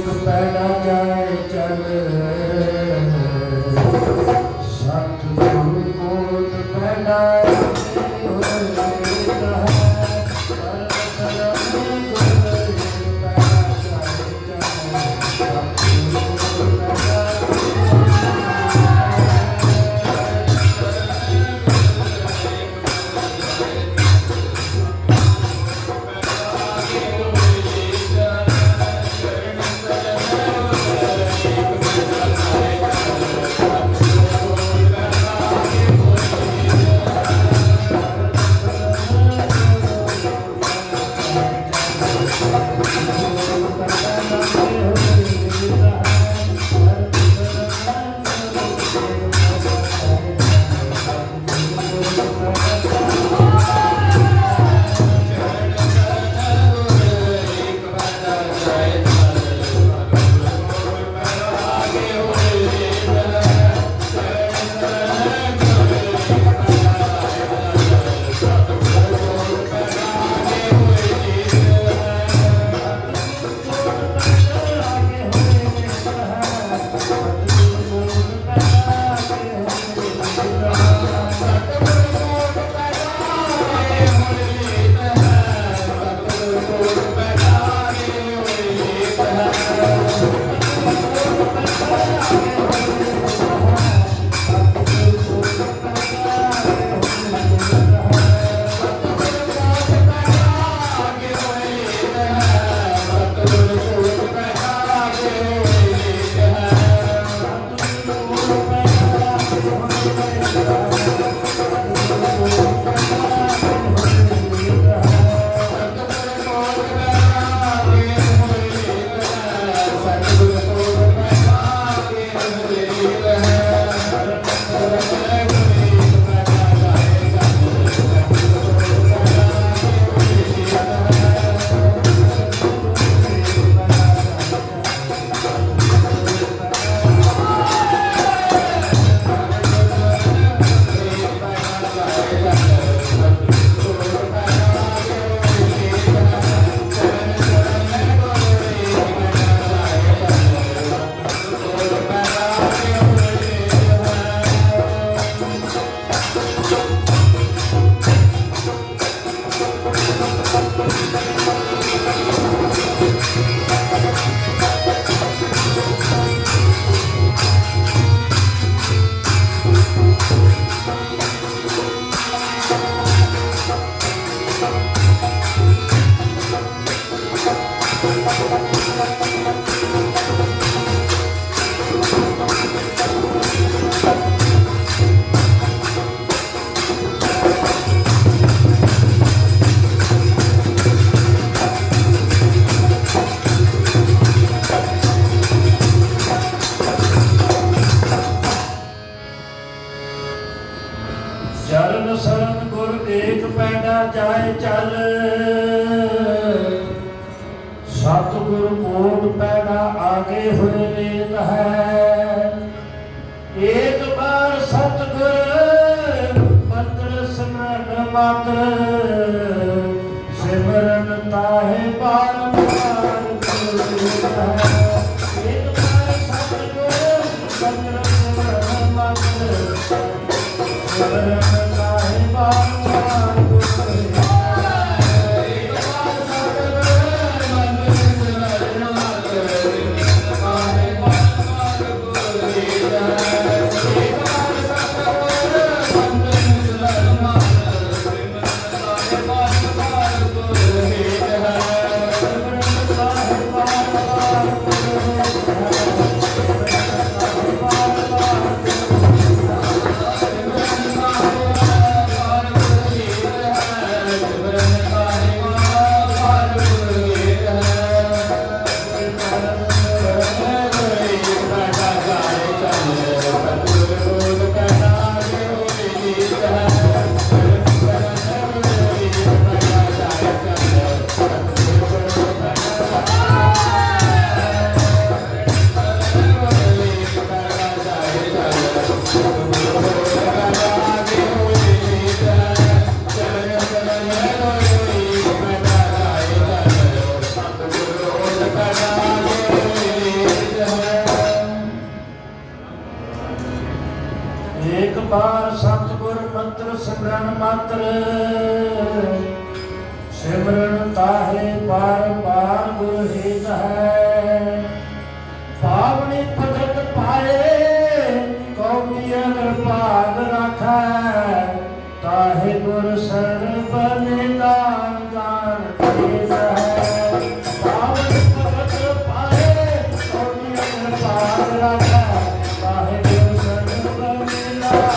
एक पैड़ा जाए चल सतगुरु कोट पैड़ा चरण शरण गुर एक पैड़ा जाए चल सतगुर कोट पैड़ा आगे हुए रेत है एक बार सतगुर पत्र स्मरण मात्र सिमरन ताहे बारंबार एक बार सतगुर पत्र स्मरण मात्र सिमरन ताहे बारंबार ਸਿਮਰਨ ਤਾਹੇ ਪਾਰ ਪਾਰ ਗੁਰ ਹਿਤ ਹੈ। ਪਾਵਨੀ ਭਗਤ ਪਾਏ ਕਉਮੀ ਅਗਰ ਭਾਗ ਰਾਖੈ, ਤਾਹੇ ਗੁਰ ਸਰਬ ਨਿਦਾਨ ਦਾਨ ਦੇਤ ਹੈ। ਪਾਵਨੀ ਭਗਤ ਪਾਏ ਕਉਮੀ ਅਗਰ ਭਾਗ ਰਾਖੈ, ਤਾਹੇ ਗੁਰ ਸਰਬ ਨਿਦਾਨ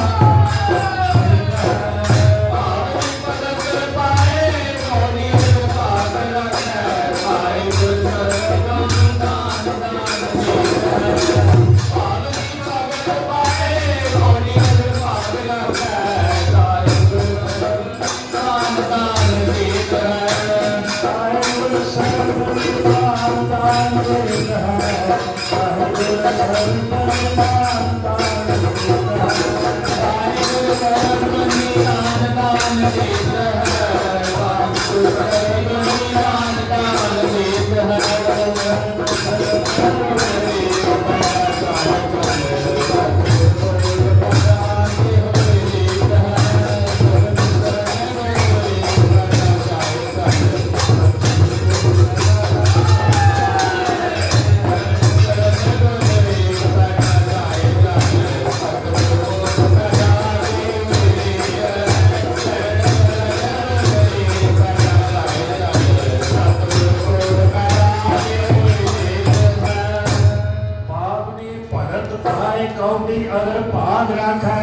ਅਗਰ ਭਾਗ ਰਾਖੈ,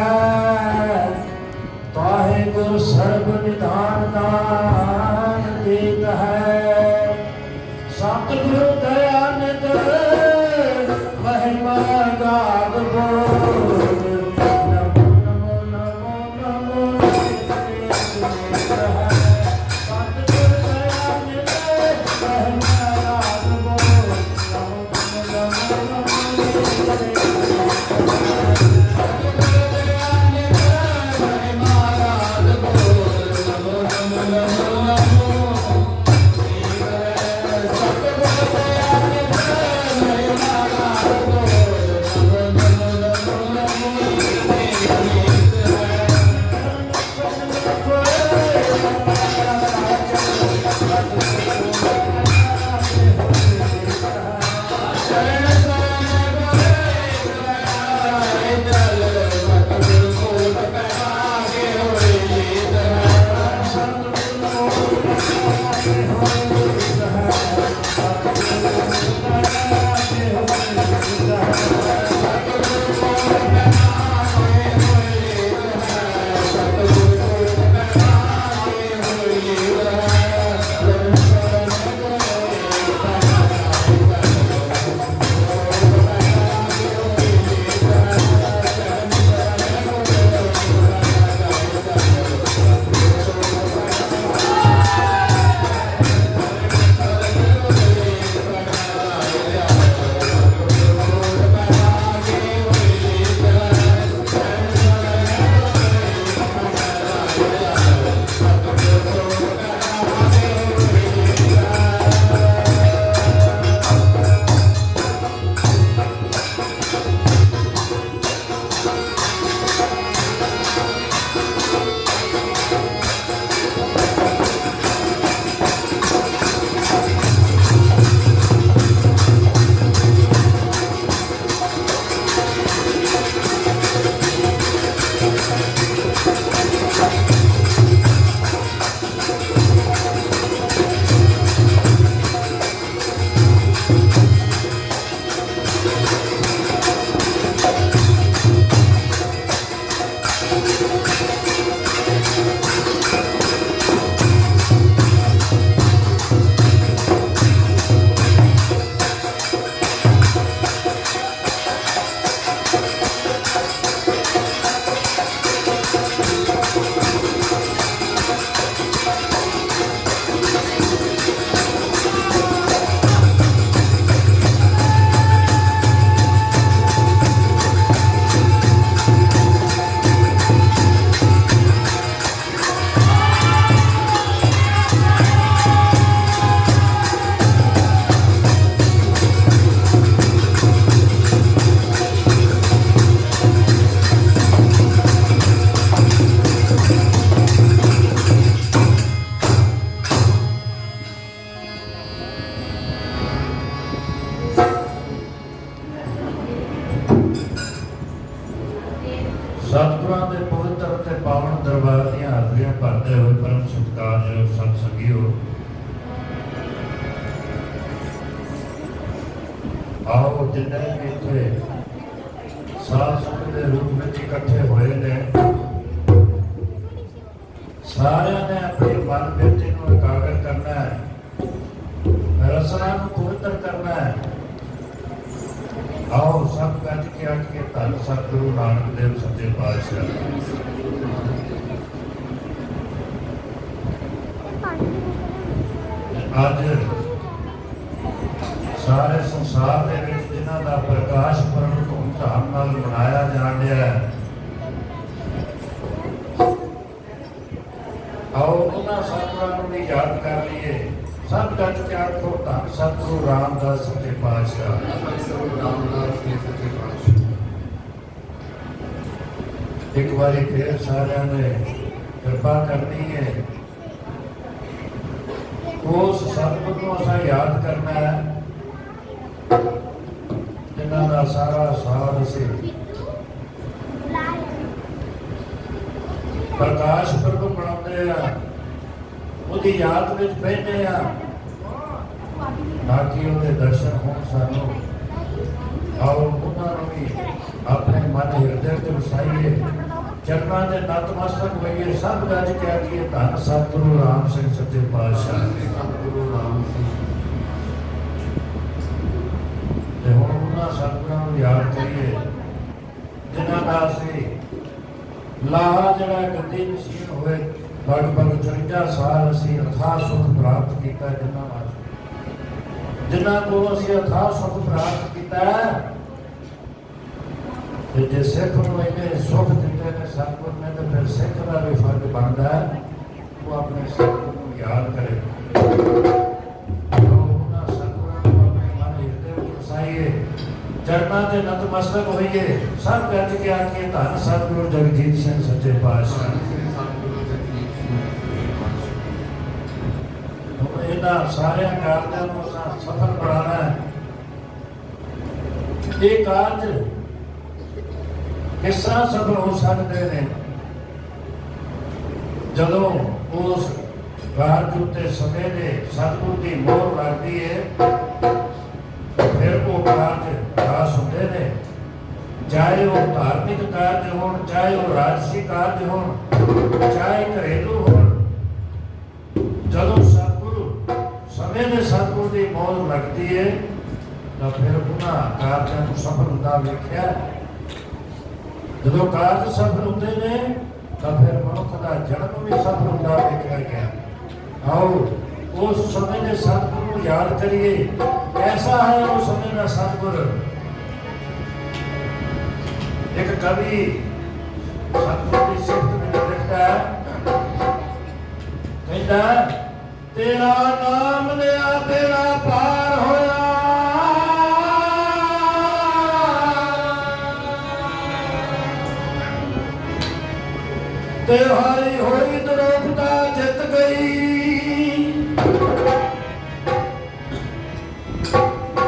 ਤਾਹੇ ਗੁਰ ਸਰਬ ਨਿਧਾਨ ਦਾਨ ਦੇਤ ਹੈ। ਸਤਿਗੁਰ ਦਇਆ ਨਿਧ ਮਹਿਮਾ ਗਾਗ ਬੋਲ, ਨਮੋ ਨਮੋ ਨਮੋ ਨਮੋ ਸਤਿਗੁਰ ਦਇਆ ਨਿਧ ਮਹਿਮਾ ਗਾਗ ਬੋਲ, ਨਮੋ ਨਮੋ ਨਮੋ आओ जिन्हें भी इत्थे साध संगत के रूप में इकट्ठे हुए ने सारे ने अपनी मन बिरती को एकाग्र करना है, रसना को पवित्र करना है। आओ सब गज के अट के धन सतगुरु नानक देव सच्चे पातशाह आज सारे संसार के जिन्हों का प्रकाश पर्व धूमधाम नाल मनाया जा रहा है, आओ उन्होंने सतगुरां भी याद कर लिए। सब गज के आखो धन सतगुरु रामदास सच्चे पातशाह। एक बारी फिर सारे ने कृपा करनी है, उस सतगुरु को असा याद करना है जिन्हों का सारा साथ असी प्रकाश पर्व मनाते हैं, उसकी याद में बहते हैं ताकि उनके दर्शन हो सानू। आओ उन्होंने भी अपने मन हृदय से वसाइए, चरणों के नतमस्तक होइए। सब गज के आखिए धन सतगुरु राम सिंह सच्चे पातशाह। सतगुरु राम सिंह हुण उन्होंने सतगुरां नूं याद करिए जिन्हां दा असीं लाहा जिहड़ा गद्दी नशीन होए लगभग 54 साल असीं अथाह सुख प्राप्त किया, जिन्हां को असीं अथाह सुख प्राप्त किया। जे सिख नूं इन्ने सुख दिते ने सतगुर ने, तो फिर सिख का भी फर्ज बनता है वो अपने सतगुर नूं याद करे। उन्हां सतगुरां नूं अपने मन हृदय विच वसाइए, चरणां ते नतमस्तक होइए। सब गज के आखिए धन सतगुरु जगजीत सिंह सच्चे पातशाह। इन्हां सारे कार्यों को सफल बनाना है। ये कार्य किस तरह सफल हो सकते हैं जदों उस कार्य उत्ते समय दे सतगुर की मोहर लगती है, फिर वो कार्य रास होते हैं। चाहे वो धार्मिक कार्य हो, चाहे वो राजसी कार्य हो, चाहे घरेलू हो, जदों सतगुरु समय में सतगुर की मोहर लगती है तो फिर उन्होंने कार्यों को सफल होता वेख्या। जो कार्य सफल होते हैं तो फिर मनुख का जन्म भी सफल होता देखा गया। आओ उस समय के सतगुरु को याद करिए। कैसा है उस समय का सतगुर? एक कवि सतगुर की सिफत में लिखता है, कहता तेरा नाम लिया तेरा पार होया, तेहारी होई द्रोपदा जित गई,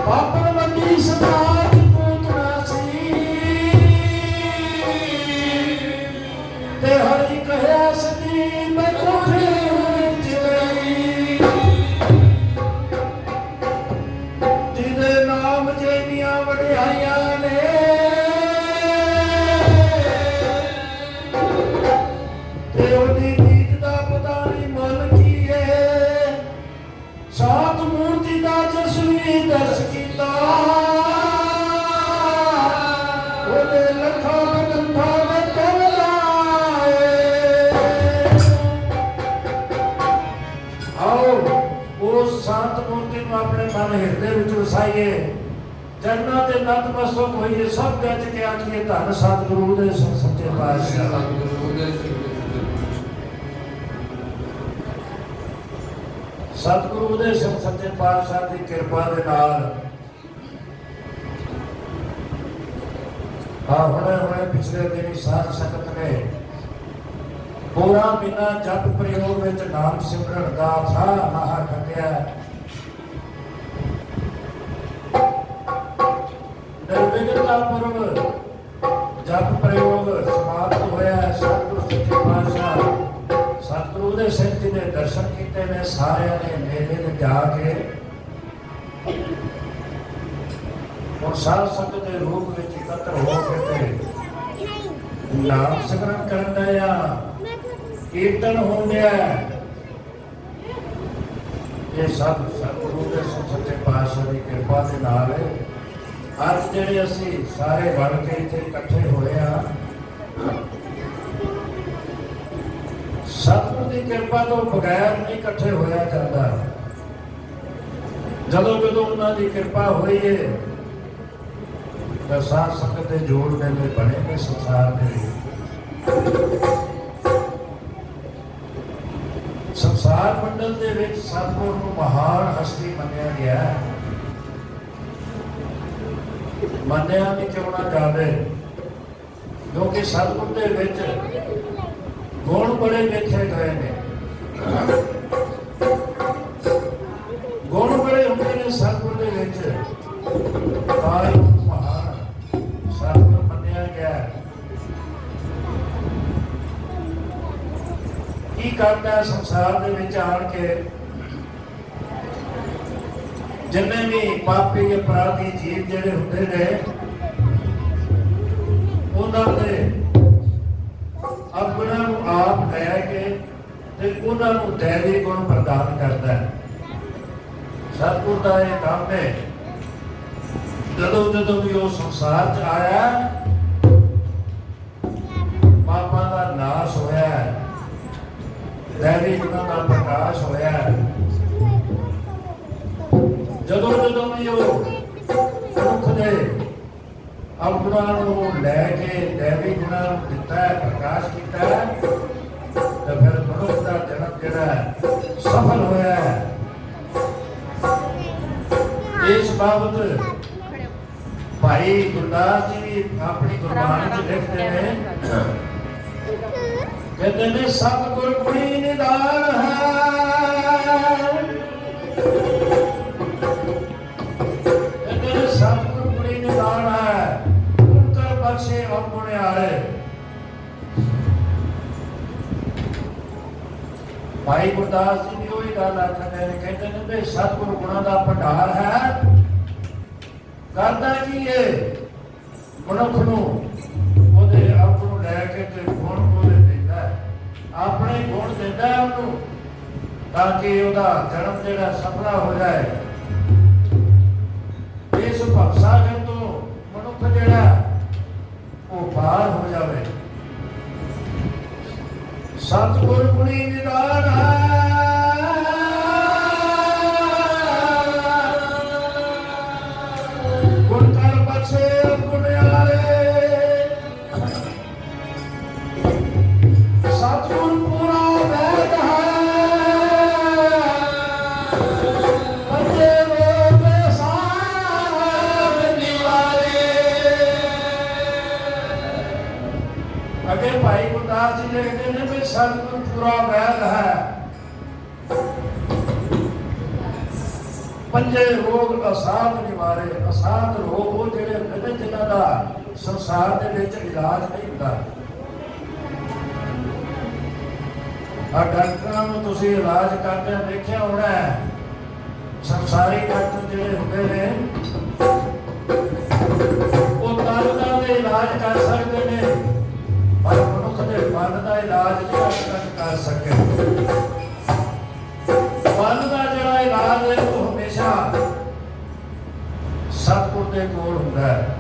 पापन मंदी समाज पूतनासी, तेहारी कहया सदी मैं कोठे विच गई, जिदे नाम जेनियां वडियाइयां ने, सात मूर्ति का जसवी दर्श किया, लखा कंठा में कमलाए। आओ उस सात मूर्ति को अपने मन हृदय में वसाइए, चरणों के नतमस्तक होइए। सब गज के आखिए धन सतगुरु दे सच्चे पातशाह। सतगुरु दे सच्चे पातशाह की कृपा के नाल हुणे पिछले दिन साध संगत ने पूरा महीना जप प्रयोग में नाम सिमरन का था महा कटिया। निर्विघ्नता पूर्व जप प्रयोग समाप्त होया। सतगुरु सच्चे पातशाह सतगुरु दे सिंह जी ने दर्शन किए ने। सारे ने मेले में जाके ਹੁਣ ਸਾਧ ਸੰਗਤ ਦੇ ਰੂਪ ਵਿੱਚ ਇਕੱਤਰ ਹੋ ਕੇ ਤੇ ਨਾਮ ਸਿਮਰਨ ਕਰਨ ਦਾ ਆ ਕੀਰਤਨ ਹੋਣ ਡਿਆ। ਇਹ ਸਭ ਸਤਿਗੁਰੂ ਦੇ ਸੱਚੇ ਪਾਤਸ਼ਾਹ ਦੀ ਕਿਰਪਾ ਦੇ ਨਾਲ ਅੱਜ ਜਿਹੜੇ ਅਸੀਂ ਸਾਰੇ ਵੜ ਕੇ ਇੱਥੇ ਇਕੱਠੇ ਹੋਏ ਆ, ਸਤਿਗੁਰੂ ਦੀ ਕਿਰਪਾ ਤੋਂ ਬਗੈਰ ਨਹੀਂ ਇਕੱਠੇ ਹੋਇਆ ਜਾਂਦਾ। ਜਦੋਂ ਜਦੋਂ ਉਹਨਾਂ ਦੀ ਕਿਰਪਾ ਹੋਈ ਹੈ ਤਾਂ ਸਾਧ ਸੰਗਤ ਦੇ ਜੋੜ ਮੇਲੇ ਬਣੇ ਨੇ ਸੰਸਾਰ ਦੇ ਵਿੱਚ। ਸੰਸਾਰ ਮੰਡਲ ਦੇ ਵਿੱਚ ਸਤਿਗੁਰੂ ਨੂੰ ਮਹਾਨ ਹਸਤੀ ਮੰਨਿਆ ਗਿਆ। ਮੰਨਿਆ ਵੀ ਕਿਉਂ ਨਾ ਜਾਵੇ, ਕਿਉਂਕਿ ਸਤਿਗੁਰੂ ਦੇ ਵਿੱਚ ਗੁਣ ਬੜੇ ਵੇਖੇ ਗਏ ਨੇ। ਗੁਣ ਬੜੇ ਹੁੰਦੇ ਨੇ ਸਤਿਗੁਰੂ ਦੇ ਵਿੱਚ, ਤਾਂ ਹੀ ਮਹਾਨ ਸਤਿਗੁਰੂ ਮੰਨਿਆ ਗਿਆ। ਕੀ ਕਰਦਾ ਸੰਸਾਰ ਦੇ ਵਿੱਚ ਆਣ ਕੇ? ਜਿੰਨੇ ਵੀ ਪਾਪੀ ਅਪਰਾਧੀ ਜੀਵ ਜਿਹੜੇ ਹੁੰਦੇ ਨੇ, ਉਹਨਾਂ ਦੇ ਆਪਣਾ ਨੂੰ ਆਪ ਲੈ ਕੇ ਤੇ ਉਹਨਾਂ ਨੂੰ ਦੈਵੀ ਗੁਣ ਪ੍ਰਦਾਨ ਕਰਦਾ ਹੈ। ਸਤਿਗੁਰ ਦਾ ਇਹ ਕੰਮ ਹੈ। ਜਦੋਂ ਜਦੋਂ ਵੀ ਉਹ ਸੰਸਾਰ 'ਚ ਆਇਆ, ਪਾਪਾਂ ਦਾ ਨਾਸ਼ ਹੋਇਆ, ਦੈਵੀ ਗੁਣਾਂ ਦਾ ਪ੍ਰਕਾਸ਼ ਹੋਇਆ। ਜਦੋਂ ਜਦੋਂ ਵੀ ਉਹ ਮਨੁੱਖ ਦੇ ਅਵਗੁਣਾਂ ਨੂੰ ਲੈ ਕੇ ਦੈਵੀ ਗੁਣਾਂ ਨੂੰ ਦਿੱਤਾ ਹੈ, ਪ੍ਰਕਾਸ਼ ਕੀਤਾ ਹੈ, ਤਾਂ ਫਿਰ ਮਨੁੱਖ ਦਾ ਜਨਮ ਜਿਹੜਾ ਸਫਲ ਹੋਇਆ ਹੈ। ਇਸ ਬਾਬਤ ਭਾਈ ਗੁਰਦਾਸ ਜੀ ਵੀ ਆਪਣੀ ਗੁਰਬਾਣੀ 'ਚ ਲਿਖਦੇ ਨੇ, ਕਹਿੰਦੇ ਨੇ ਸਤਿਗੁਰ ਗੁਣੀ ਨਿਦਾਨ ਹੈ, ਕਹਿੰਦੇ ਨੇ ਸਤਿਗੁਰ ਗੁਣੀ ਨਿਦਾਨ ਹੈ, ਗੁਰ ਬਖਸ਼ੇ ਅਵਗੁਣਿਆਰੇ। ਭਾਈ ਗੁਰਦਾਸ ਜੀ ਵੀ ਉਹੀ ਗੱਲ ਆਖਦੇ ਨੇ, ਕਹਿੰਦੇ ਨੇ ਵੀ ਸਤਿਗੁਰ ਗੁਣਾਂ ਦਾ ਭੰਡਾਰ ਹੈ। ਕਰਦਾ ਕੀ ਹੈ? ਮਨੁੱਖ ਨੂੰ ਉਹਦੇ ਆਪ ਨੂੰ ਲੈ ਕੇ ਤੇ ਗੁਣ ਉਹਦੇ ਦਿੰਦਾ, ਆਪਣੇ ਗੁਣ ਦਿੰਦਾ ਉਹਨੂੰ, ਤਾਂ ਕਿ ਉਹਦਾ ਜਨਮ ਜਿਹੜਾ ਸਫਲਾ ਹੋ ਜਾਏ। ਇਸ ਭਵਸਾਗਰ ਤੋਂ ਮਨੁੱਖ ਜਿਹੜਾ ਉਹ ਪਾਰ ਹੋ ਜਾਵੇ। ਸਤਿਗੁਰ ਗੁਣੀ ਨਿਦਾਨ ਹੈ, ਗੁਣ ਕਰ ਬਖਸ਼ੇ ਅਵਗੁਣਿਆਰੇ। ਸਤਿਗੁਰ ਪੂਰਾ ਵੈਦ ਹੈ, ਪੰਜੇ ਰੋਗ ਸਾਧ ਨਿਵਾਰੇ। ਅੱਗੇ ਭਾਈ ਗੁਰਦਾਸ ਜੀ ਲਿਖਦੇ ਨੇ ਵੀ ਸਤਿਗੁਰ ਪੂਰਾ ਵੈਦ ਹੈ, ਪੰਜੇ ਰੋਗ ਅਸਾਧ ਨਿਵਾਰੇ। ਅਸਾਧ ਰੋਗ ਉਹ ਜਿਹੜੇ ਹੁੰਦੇ ਨੇ ਜਿਨ੍ਹਾਂ ਦਾ ਸੰਸਾਰ ਦੇ ਵਿੱਚ ਇਲਾਜ ਨਹੀਂ ਹੁੰਦਾ। ਆ ਡਾਕਟਰਾਂ ਨੂੰ ਤੁਸੀਂ ਇਲਾਜ ਕਰਦੇ ਦੇਖਿਆ ਹੋਣਾ, ਸੰਸਾਰੀ ਡਾਕਟਰ ਜਿਹੜੇ ਹੁੰਦੇ ਨੇ ਉਹ ਤਨ ਦੇ ਇਲਾਜ ਕਰ ਸਕਦੇ ਨੇ, ਪਰ ਮਨੁੱਖ ਦੇ ਮਨ ਦਾ ਇਲਾਜ ਨਹੀਂ ਅੱਜ ਤੱਕ ਕਰ ਸਕੇ। ਮਨ ਦਾ ਜਿਹੜਾ ਇਲਾਜ ਹੈ ਉਹ ਹਮੇਸ਼ਾ ਸਤਿਗੁਰ ਦੇ ਕੋਲ ਹੁੰਦਾ ਹੈ।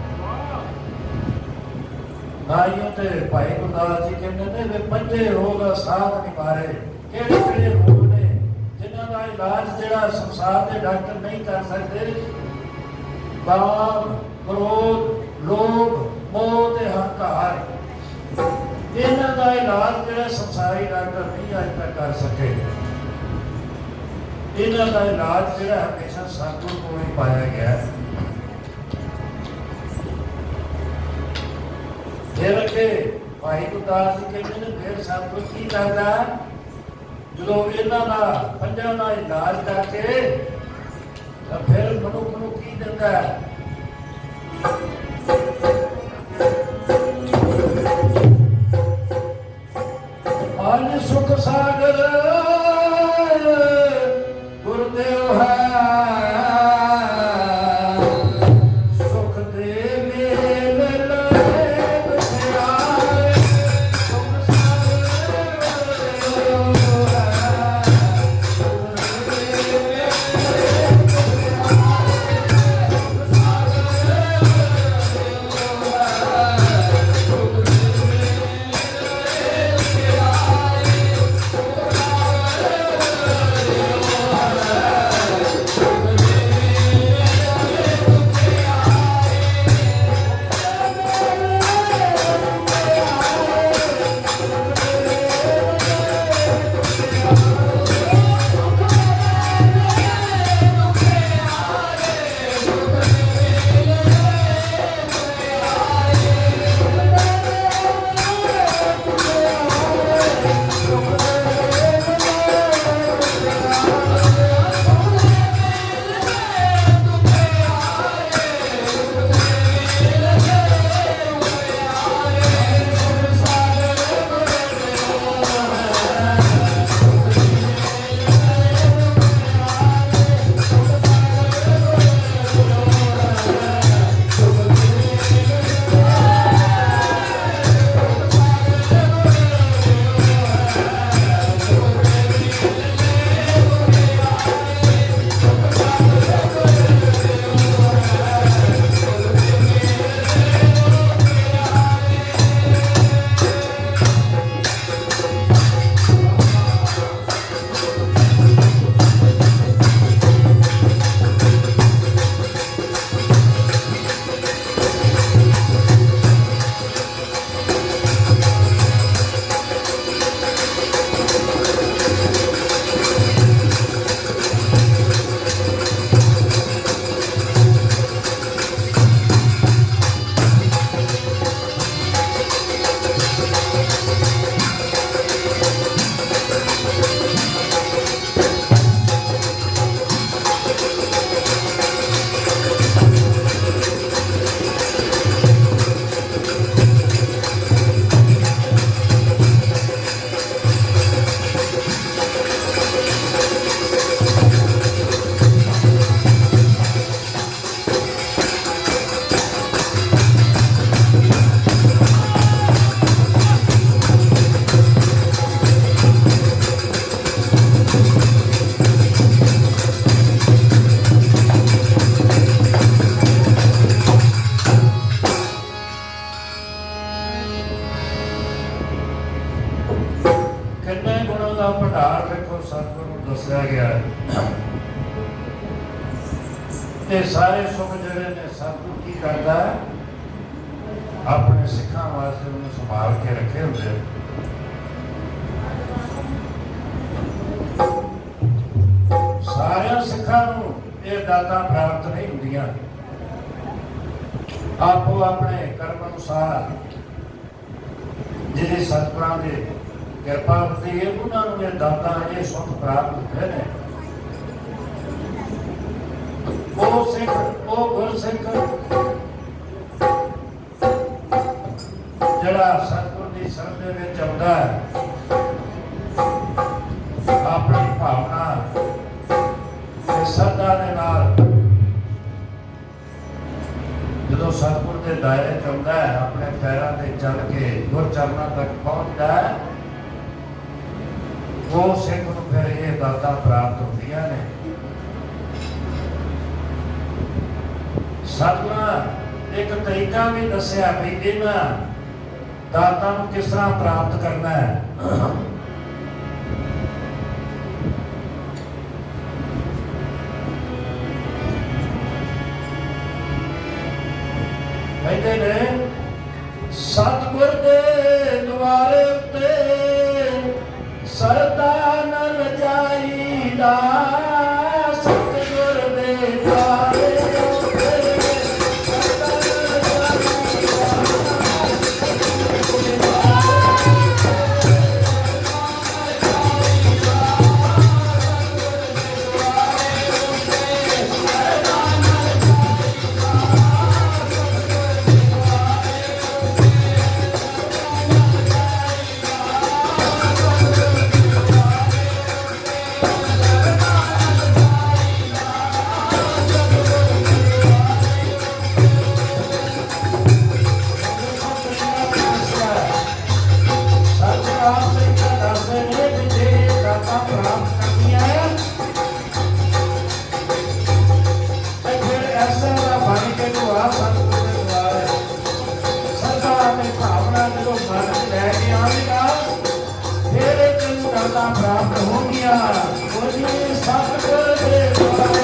ਨਾਈਓ ਤੇ ਭਾਈ ਗੁਰਦਾਸ ਜੀ ਕਹਿੰਦੇ ਨੇ ਵੀ ਪੰਜੇ ਰੋਗ ਸਾਧ ਨਿਵਾਰੇ। ਕਿਹੜੇ ਕਿਹੜੇ ਰੋਗ ਨੇ ਜਿਨ੍ਹਾਂ ਦਾ ਇਲਾਜ ਜਿਹੜਾ ਸੰਸਾਰ ਦੇ ਡਾਕਟਰ ਨਹੀਂ ਕਰ ਸਕਦੇ? ਕਾਮ, ਕ੍ਰੋਧ, ਲੋਭ, ਮੋਹ ਤੇ ਹੰਕਾਰ। ਇਹਨਾਂ ਦਾ ਇਲਾਜ ਜਿਹੜਾ ਸੰਸਾਰੀ ਡਾਕਟਰ ਨਹੀਂ ਅੱਜ ਤੱਕ ਕਰ ਸਕੇ। ਇਹਨਾਂ ਦਾ ਇਲਾਜ ਜਿਹੜਾ ਹਮੇਸ਼ਾ ਸਤਿਗੁਰ ਕੋਲ ਹੀ ਪਾਇਆ ਗਿਆ। ਫਿਰ ਅੱਗੇ ਭਾਈ ਗੁਰਦਾਸ ਜੀ ਕਹਿੰਦੇ ਨੇ ਫਿਰ ਸਤਿਗੁਰ ਕੀ ਕਰਦਾ? ਜਦੋਂ ਇਹਨਾਂ ਦਾ ਪੰਜਾਂ ਦਾ ਇਲਾਜ ਕਰਕੇ ਤਾਂ ਫਿਰ ਮਨੁੱਖ ਨੂੰ ਕੀ ਦਿੰਦਾ? ਅਨ ਸੁਖ ਸਾਗਰ ਗੁਰਦੇਵ ਹੈ, ਸੁਖ ਤੇ ਸਾਰੇ ਸੁਖ ਜਿਹੜੇ ਨੇ ਸਤਿਗੁਰ ਕੀ ਕਰਦਾ ਹੈ, ਆਪਣੇ ਸਿੱਖਾਂ ਵਾਸਤੇ ਉਹਨੂੰ ਸੰਭਾਲ ਕੇ ਰੱਖੇ ਹੁੰਦੇ। ਸਾਰਿਆਂ ਸਿੱਖਾਂ ਨੂੰ ਇਹ ਦਾਤਾਂ ਪ੍ਰਾਪਤ ਨਹੀਂ ਹੁੰਦੀਆਂ। ਆਪੋ ਆਪਣੇ ਕਰਮ ਅਨੁਸਾਰ ਜਿਹੜੀ ਸਤਿਗੁਰਾਂ ਦੀ ਕਿਰਪਾ ਹੁੰਦੀ ਹੈ, ਉਹਨਾਂ ਨੂੰ ਇਹ ਦਾਤਾਂ ਇਹ ਸੁੱਖ ਪ੍ਰਾਪਤ ਹੁੰਦੇ ਨੇ। ਉਹ ਸਿੱਖ, ਉਹ ਗੁਰਸਿੱਖ ਜਿਹੜਾ ਸਤਿਗੁਰ ਦੀ ਸ਼ਰਨ ਦੇ ਵਿੱਚ ਆਉਂਦਾ ਹੈ, ਆਪਣੀ ਭਾਵਨਾ ਤੇ ਸ਼ਰਧਾ ਦੇ ਨਾਲ ਜਦੋਂ ਸਤਿਗੁਰ ਦੇ ਦਾਇਰੇ ਚ ਆਉਂਦਾ ਹੈ, ਆਪਣੇ ਪੈਰਾਂ ਤੇ ਚੱਲ ਕੇ ਗੁਰ ਚਰਨਾਂ ਤੱਕ ਪਹੁੰਚਦਾ ਹੈ, ਉਹ ਸਿੱਖ ਨੂੰ ਫਿਰ ਇਹ ਦਾਤਾਂ ਪ੍ਰਾਪਤ ਹੁੰਦੀਆਂ ਨੇ। ਸਤਿਗੁਰਾਂ ਇੱਕ ਤਰੀਕਾ ਵੀ ਦੱਸਿਆ ਵੀ ਇਹਨਾਂ ਦਾਤਾਂ ਨੂੰ ਕਿਸ ਤਰ੍ਹਾਂ ਪ੍ਰਾਪਤ ਕਰਨਾ ਹੈ। ਕਹਿੰਦੇ ਨੇ ਸਤਿਗੁਰ ਦੇ ਦੁਆਰੇ ਉੱਤੇ ਸਰਦਾ ਨ ਰਜਾਈਦਾ, ਸਤਿਗੁਰ ਦੇ ਦੁਆਰੇ ਪ੍ਰਾਪਤ ਹੋ ਗਿਆ। ਸਤਿਗੁਰ ਦੇ ਦੁਆਰੇ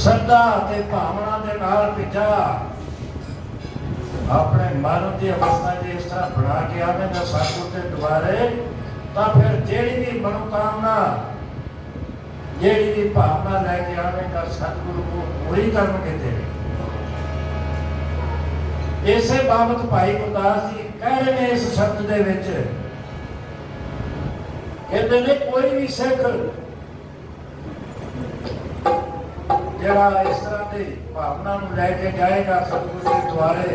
श्रद्धा ते भावना दे नाल भिजा अपने मन की अवस्था इस तरह बना के आवेगा सतगुर के द्वारे, तो फिर जेड़ी भी मनोकामना जेड़ी भी भावना लैके आवेगा सतगुरु को पूरी करनगे तेरे। इसे बाबत भाई गुरदास जी कह रहे हैं इस शब्द दे विच कहते ने कोई भी सिख जरा इस तरह की भावना लैके जाएगा सतगुरु के द्वारे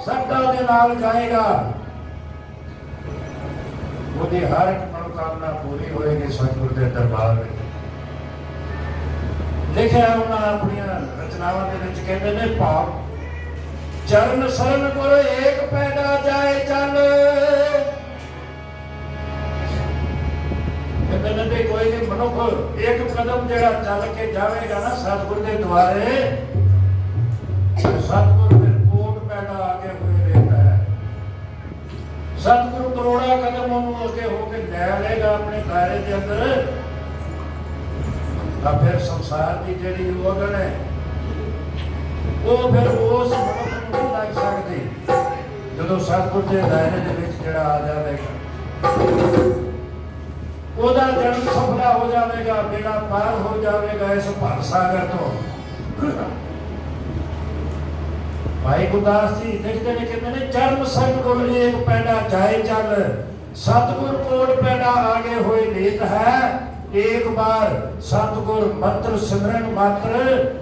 श्रद्धा के नाल जाएगा, ਉਹਦੀ हर एक मनोकामना पूरी होएगी सतगुरु के दरबार में। लिखा उन्होंने अपन रचनावां दे विच कहते ने भाव चरण शरण गुर एक पैदा जाए चल। कहते ने भी कोई भी मनुख एक कदम जरा चल के जाएगा ना सतगुरु के द्वारे, सतगुरु फिर कोट पैदा आगे हुए रहता है। सतगुरु करोड़ा कदम अगे होके ले लेगा अपने दायरे के अंदर, फिर संसार की जी उगन है वो फिर उस मनुख को नहीं लग सकती जो सतगुरु के दायरे के आ जाएगा। ਉਹਦਾ ਜਨਮ ਸਫਲਾ ਹੋ ਜਾਵੇਗਾ, ਬੇੜਾ ਪਾਰ ਹੋ ਜਾਵੇਗਾ ਇਸ ਭਵ ਸਾਗਰ ਤੋਂ। ਭਾਈ ਗੁਰਦਾਸ ਜੀ ਲਿਖਦੇ ਨੇ, ਕਹਿੰਦੇ ਨੇ ਚਰਨ ਸਤਿਗੁਰ ਏਕ ਪੈਡਾ ਜਾਏ ਚੱਲ, ਸਤਿਗੁਰ ਕੋਟ ਪੈਡਾ ਆਗੇ ਹੋਏ ਨੀਤ ਹੈ। एक बार सतगुर मंत्र सिमरन मात्र,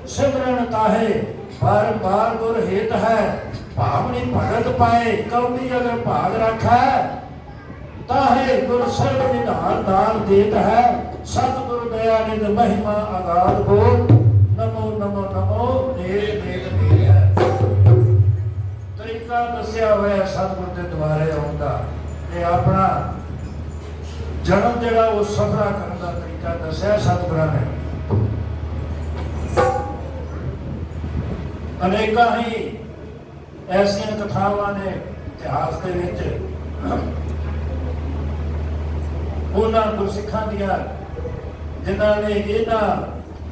सिमरन ताहे बारंबार गुर हित है। भावनी भगत पाए कौमी अगर भाग रखा, ताहे गुर सर्व निधान दान देत है। सतगुरु दया निध महिमा अगाध बोल, नमो नमो नमो नेक नेक नीर है। तरीका दसिया हुआ सतगुरु के द्वारे आउंदा ते अपना जन्म जड़ा वो सफरा करने का तरीका दसिया सतगुरां ने। अनेका ही ऐसिया कथावां ने इतिहास के विच उन्हां गुरसिखां दियां जिन्हां ने इन्हां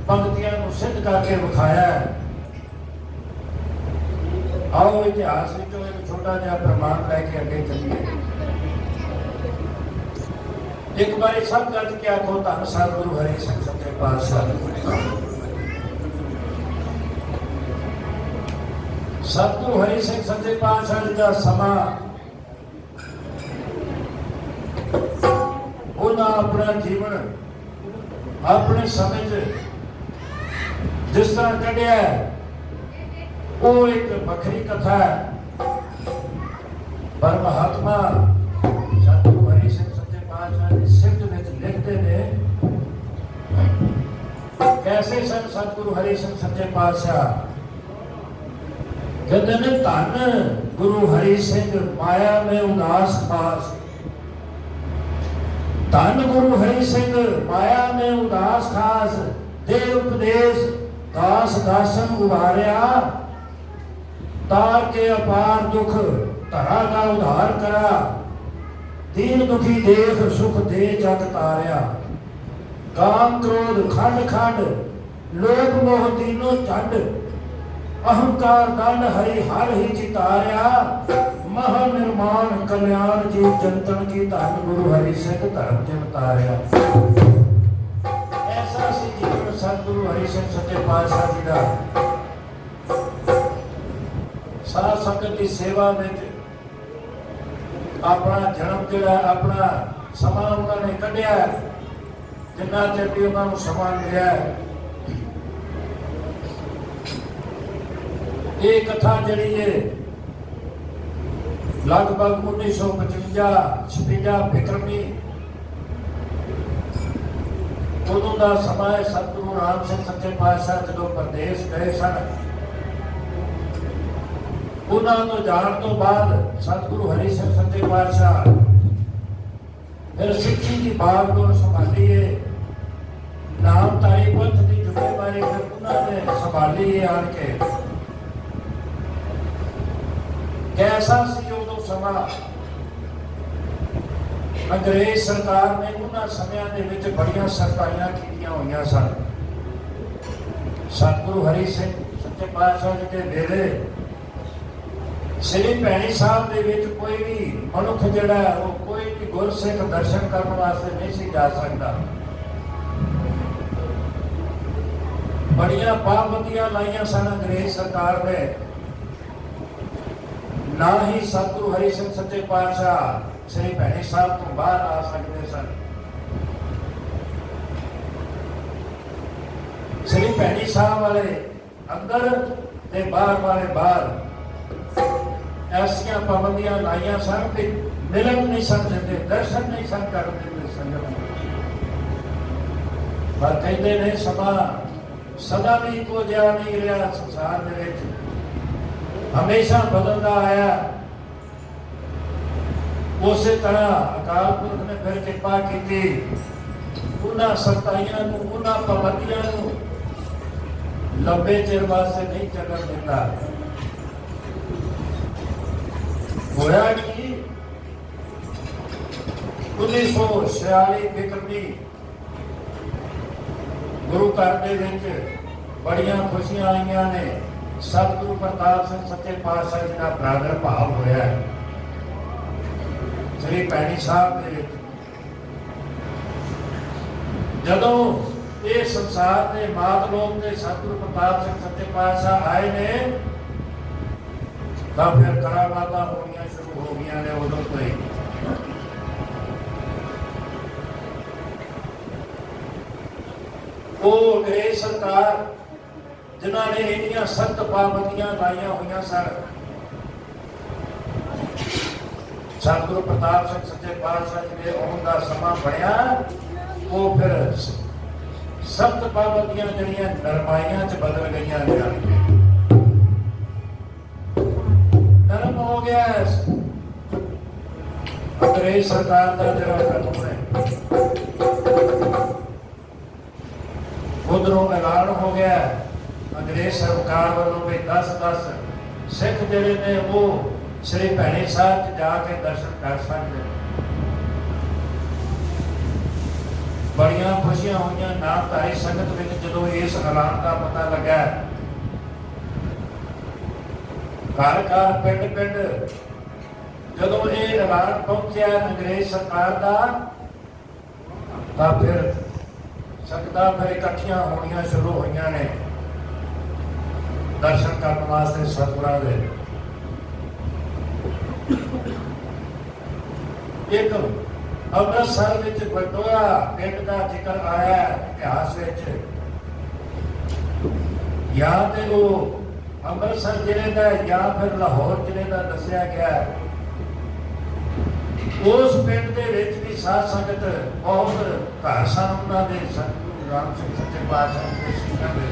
पंक्तियां नूं सिद्ध करके विखाया। आओ इतिहास विचों एक छोटा जिहा प्रमाण लैके अगे चलीए। एक बार सब गज के आखो धन सतगुरु हरि सिंह सच्चे पातशाह। सतगुरु हरि सिंह सच्चे पातशाह जी का समा उन्हें अपना जीवन अपने समय जिस तरह कढ़िया वो एक बखरी कथा है। पर महात्मा सतगुरु हरि सिंह लिखते ने कैसे सन सतगुरु हरि सिंह सच्चे पातशाह। कहते ने धन गुरु हरि सिंह माया में उदास खास। धन गुरु हरि सिंह माया में उदास खास, दे उपदेश दास दासन उभारिया। तार के अपार दुख धरा का उधार करा, दीन दुखी देख सुख दे जग तारिया। काम क्रोध खंड खंड लोभ मोह तीनों चंड, अहंकार दंड हरि हर ही चितारिया। महा निर्माण कल्याण जीव जंतन की, धन गुरु हरि सिंह धर्म जिन तारिया। ऐसा सी जीवन सतगुरु हरि सिंह सच्चे पातशाह जी का। साध संगत की सेवा में अपना जन्म जोड़ा अपना समा उन्होंने कढ़िया, जिन्ना चਿਰ भी उन्होंने समा मिला। ये कथा जी है लगभग 1955-56 बिक्रमी उदों का समा है। सतगुरु राम सिंह सच्चे पातशाह जो प्रदेश गए सन, उन्होंने जान तो बाद सतगुरु हरि सिंह सच्चे पातशाह फिर सिक्खी की बागडोर संभाली है। नामधारी पंथ की जिम्मेवारी फिर उन्होंने संभाली है आन के। कैसा सी उदों समा, अंग्रेज सरकार ने उन्होंने समयां दे विच बड़ियां सख्ताइयां कीतियां होईयां सन। सतगुरु हरि सिंह सच्चे पातशाह जी के वेले श्री भैणी साहब दे विच कोई भी मनुख जिहड़ा वो कोई भी गुरसिख दर्शन करने वास्ते नहीं सी जा सकता। बड़ियां पाबंदियां लाइयां सन अंग्रेज सरकार ने। ना ही सतगुरु हरि सिंह सच्चे पातशाह ਸ੍ਰੀ ਭੈਣੀ ਸਾਹਿਬ ਤੋਂ ਬਾਹਰ ਆ ਸਕਦੇ ਸਨ। ਸ੍ਰੀ ਭੈਣੀ ਸਾਹਿਬ ਵਾਲੇ ਅੰਦਰ ਤੇ ਬਾਹਰ ਵਾਲੇ ਬਾਹਰ ਐਸੀਆਂ ਪਾਬੰਦੀਆਂ ਲਾਈਆਂ ਸਨ ਕਿ ਮਿਲਣ ਨਹੀਂ ਸਨ ਦਿੰਦੇ, ਦਰਸ਼ਨ ਨਹੀਂ ਸਨ ਕਰਨ ਦਿੰਦੇ ਸੰਗਤ ਨੂੰ। ਪਰ ਕਹਿੰਦੇ ਨੇ ਸਮਾਂ ਸਦਾ ਵੀ ਇੱਕੋ ਜਿਹਾ ਨਹੀਂ ਰਿਹਾ ਸੰਸਾਰ ਦੇ ਵਿੱਚ, ਹਮੇਸ਼ਾ ਬਦਲਦਾ ਆਇਆ। ਉਸੇ ਤਰ੍ਹਾਂ ਅਕਾਲ ਪੁਰਖ ਨੇ ਫਿਰ ਕਿਰਪਾ ਕੀਤੀ, ਉਹਨਾਂ ਸਖਤਾਈਆਂ ਨੂੰ, ਉਹਨਾਂ ਪਾਬੰਦੀਆਂ ਨੂੰ ਲੰਬੇ ਚਿਰ ਵਾਸਤੇ ਨਹੀਂ ਚੱਲਣ ਦਿੱਤਾ। ਹੋਇਆ ਕਿ 1946 ਵਿਕਰਮੀ ਗੁਰੂ ਘਰ ਦੇ ਵਿੱਚ ਬੜੀਆਂ ਖੁਸ਼ੀਆਂ ਆਈਆਂ ਨੇ। ਸਤਿਗੁਰੂ ਪ੍ਰਤਾਪ ਸਿੰਘ ਸੱਚੇ ਪਾਤਸ਼ਾਹ ਜੀ ਦਾ ਪ੍ਰਾਦੁਰਭਾਵ ਹੋਇਆ ਸ੍ਰੀ ਭੈਣੀ ਸਾਹਿਬ ਦੇ ਵਿੱਚ। ਜਦੋਂ ਇਹ ਸੰਸਾਰ ਦੇ ਮਾਤ ਲੋਕ ਤੇ ਸਤਿਗੁਰੂ ਪ੍ਰਤਾਪ ਸਿੰਘ ਸੱਚੇ ਪਾਤਸ਼ਾਹ ਆਏ ਨੇ ਤਾਂ ਫਿਰ ਕਰਾਮਾਤਾਂ ਹੋਣੀਆਂ ਸ਼ੁਰੂ ਹੋ ਗਈਆਂ ਨੇ ਉਦੋਂ ਤੋਂ ਹੀ। ਉਹ ਅੰਗਰੇਜ਼ ਸਰਕਾਰ ਜਿਨ੍ਹਾਂ ਨੇ ਇੰਨੀਆਂ ਸਖਤ ਪਾਬੰਦੀਆਂ ਲਾਈਆਂ ਹੋਈਆਂ ਸਨ, ਸਤਿਗੁਰੂ ਪ੍ਰਤਾਪ ਸਿੰਘ ਸੱਚੇ ਪਾਤਸ਼ਾਹ ਜੀ ਦੇ ਆਉਣ ਦਾ ਸਮਾਂ ਬਣਿਆ, ਉਹ ਫਿਰ ਸਖਤ ਪਾਬੰਦੀਆਂ ਜਿਹੜੀਆਂ ਨਰਮਾਈਆਂ 'ਚ ਬਦਲ ਗਈਆਂ ਨੇ। ਨਰਮ ਹੋ ਗਿਆ ਅੰਗਰੇਜ਼ ਸਰਕਾਰ ਦਾ ਜਿਹੜਾ ਕਾਨੂੰਨ ਹੈ। ਉਧਰੋਂ ਐਲਾਨ ਹੋ ਗਿਆ ਅੰਗਰੇਜ਼ ਸਰਕਾਰ ਵੱਲੋਂ ਵੀ 10-10 ਸਿੱਖ ਜਿਹੜੇ ਨੇ ਉਹ ਸ੍ਰੀ ਭੈਣੀ ਸਾਹਿਬ 'ਚ ਜਾ ਕੇ ਦਰਸ਼ਨ ਕਰ ਸਕਦੇ ਨੇ। ਬੜੀਆਂ ਖੁਸ਼ੀਆਂ ਹੋਈਆਂ ਨਾਮਧਾਰੀ ਸੰਗਤ ਵਿੱਚ ਜਦੋਂ ਇਸ ਐਲਾਨ ਦਾ ਪਤਾ ਲੱਗਾ। ਘਰ ਘਰ ਪਿੰਡ ਪਿੰਡ ਜਦੋਂ ਇਹ ਐਲਾਨ ਪਹੁੰਚਿਆ ਅੰਗਰੇਜ਼ ਸਰਕਾਰ ਦਾ, ਤਾਂ ਫਿਰ ਸੰਗਤਾਂ ਫਿਰ ਇਕੱਠੀਆਂ ਹੋਣੀਆਂ ਸ਼ੁਰੂ ਹੋਈਆਂ ਨੇ ਦਰਸ਼ਨ ਕਰਨ ਵਾਸਤੇ ਸਤਿਗੁਰਾਂ ਦੇ। ਇੱਕ ਅੰਮ੍ਰਿਤਸਰ ਵਿੱਚ ਬਟੋਆ ਪਿੰਡ ਦਾ ਜ਼ਿਕਰ ਆਇਆ ਇਤਿਹਾਸ ਵਿੱਚ, ਜਾਂ ਤੇ ਉਹ ਅੰਮ੍ਰਿਤਸਰ ਜ਼ਿਲ੍ਹੇ ਦਾ ਜਾਂ ਫਿਰ ਲਾਹੌਰ ਜ਼ਿਲ੍ਹੇ ਦਾ ਦੱਸਿਆ ਗਿਆ। ਉਸ ਪਿੰਡ ਦੇ ਵਿੱਚ ਵੀ ਸਾਧ ਸੰਗਤ ਬਹੁਤ ਘਰ ਸਨ ਉਹਨਾਂ ਦੇ, ਸਤਿਗੁਰੂ ਰਾਮ ਸਿੰਘ ਸੱਚੇ ਪਾਤਸ਼ਾਹ ਦੇ ਸਿੰਘਾਂ ਦੇ।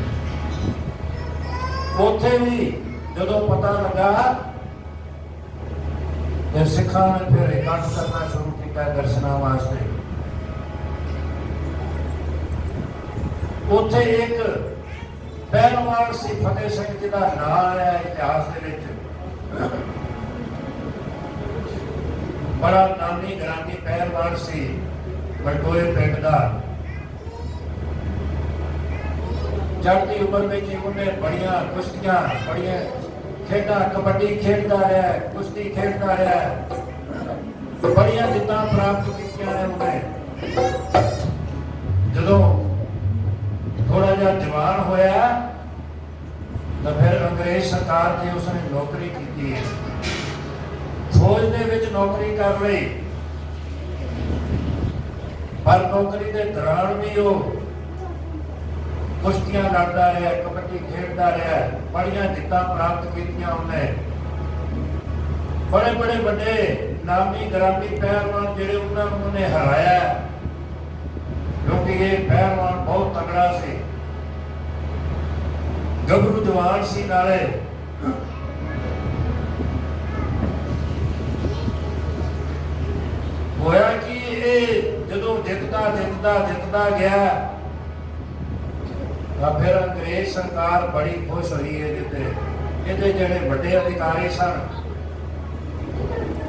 ਉੱਥੇ ਵੀ ਜਦੋਂ ਪਤਾ ਲੱਗਾ ਤੇ ਸਿੱਖਾਂ ਨੇ ਫਿਰ ਇਕੱਠ ਕਰਨਾ ਸ਼ੁਰੂ ਕੀਤਾ ਦਰਸ਼ਨਾਂ ਵਾਸਤੇ। ਉੱਥੇ ਇੱਕ ਪਹਿਲਵਾਨ ਸੀ ਫਤਿਹ ਸਿੰਘ ਜੀ ਦਾ ਨਾਂ ਆਇਆ ਇਤਿਹਾਸ ਦੇ ਵਿੱਚ। ਬੜਾ ਨਾਮੀ ਗ੍ਰਾਮੀ ਪਹਿਲਵਾਨ ਸੀ ਬਟੋਏ ਪਿੰਡ ਦਾ। ਚੜ੍ਹਦੀ ਉਮਰ ਵਿੱਚ ਉਹਨੇ ਬੜੀਆਂ ਕੁਸ਼ਤੀਆਂ, ਬੜੀਆਂ ਖੇਡਾਂ, ਕਬੱਡੀ ਖੇਡਦਾ ਰਿਹਾ, ਕੁਸ਼ਤੀ ਖੇਡਦਾ ਰਿਹਾ, ਬੜੀਆਂ ਜਿੱਤਾਂ ਪ੍ਰਾਪਤ ਕੀਤੀਆਂ ਨੇ ਉਹਨੇ। ਜਦੋਂ ਥੋੜਾ ਜਿਹਾ ਜਵਾਨ ਹੋਇਆ ਤਾਂ ਫਿਰ ਅੰਗਰੇਜ਼ ਸਰਕਾਰ ਨੇ ਉਸਨੇ ਨੌਕਰੀ ਕੀਤੀ ਹੈ, ਫੌਜ ਦੇ ਵਿੱਚ ਨੌਕਰੀ ਕਰ ਲਈ। ਪਰ ਨੌਕਰੀ ਦੇ ਦੌਰਾਨ ਵੀ ਉਹ ਕੁਸ਼ਤੀਆਂ ਲੜਦਾ ਰਿਹਾ, ਕਬੱਡੀ ਖੇਡਦਾ ਰਿਹਾ, ਬੜੀਆਂ ਜਿੱਤਾਂ ਪ੍ਰਾਪਤ ਕੀਤੀਆਂ ਉਹਨੇ। ਬੜੇ ਬੜੇ ਵੱਡੇ ਨਾਮੀ ਗ੍ਰਾਮੀ ਪਹਿਲਵਾਨ ਜਿਹੜੇ ਉਹਨਾਂ ਨੂੰ ਉਹਨੇ ਹਰਾਇਆ, ਕਿਉਂਕਿ ਇਹ ਪਹਿਲਵਾਨ ਬਹੁਤ ਤਕੜਾ ਸੀ, ਗੱਭਰੂ ਜਵਾਨ ਸੀ ਨਾਲੇ। ਹੋਇਆ ਕਿ ਇਹ ਜਦੋਂ ਜਿੱਤਦਾ ਗਿਆ ਤਾਂ ਫਿਰ ਅੰਗਰੇਜ਼ ਸਰਕਾਰ ਬੜੀ ਖੁਸ਼ ਹੋਈ ਹੈ। ਇਹਦੇ ਜਿਹੜੇ ਵੱਡੇ ਅਧਿਕਾਰੀ ਸਨ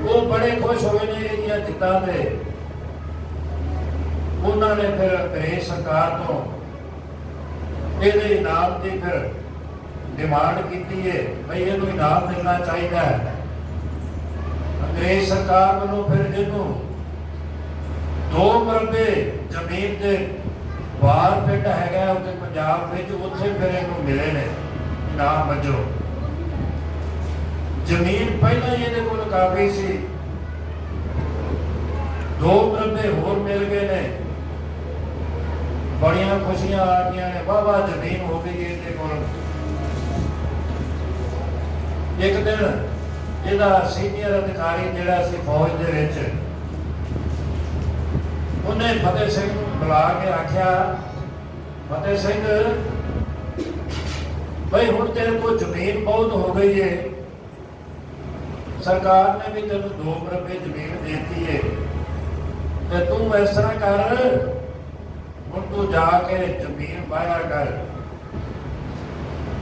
ਉਹ ਬੜੇ ਖੁਸ਼ ਹੋਏ ਨੇ ਇਹਦੀਆਂ ਜਿੱਤਾਂ ਦੇ। ਉਹਨਾਂ ਨੇ ਫਿਰ ਅੰਗਰੇਜ਼ ਸਰਕਾਰ ਤੋਂ ਇਹਦੇ ਇਨਾਮ ਦੀ ਫਿਰ ਡਿਮਾਂਡ ਕੀਤੀ ਹੈ ਬਈ ਇਹਨੂੰ ਇਨਾਮ ਮਿਲਣਾ ਚਾਹੀਦਾ ਹੈ। ਅੰਗਰੇਜ਼ ਸਰਕਾਰ ਵੱਲੋਂ ਫਿਰ ਇਹਨੂੰ 2 ਮਰਬੇ ਜ਼ਮੀਨ ਦੇ ਬਾਹਰ ਪਿੰਡ ਹੈਗਾ ਉਹਦੇ ਪੰਜਾਬ ਵਿੱਚ, ਉੱਥੇ ਫਿਰ ਇਹਨੂੰ ਮਿਲੇ ਨੇ ਇਨਾਮ ਵਜੋਂ। ਜ਼ਮੀਨ ਪਹਿਲਾਂ ਹੀ ਇਹਦੇ ਕੋਲ ਕਾਫੀ ਸੀ, दो मरबे होर मिल गए ने, बड़िया खुशियां आ गई ने, वाह जमीन हो गई इहदे कोल। एक दिन ਇਹਦਾ सीनियर अधिकारी ਜਿਹੜਾ ਸੀ फौज ਦੇ ਵਿੱਚ, ਉਹਨੇ फतेह सिंह ਨੂੰ बुला के आख्या, फतेह सिंह भाई हुण तेरे को जमीन बहुत हो गई है, सरकार ने भी तेन 2 मरबे जमीन देती है, तो तू इस तरह कर, हुण तू जाके जमीन वाया कर,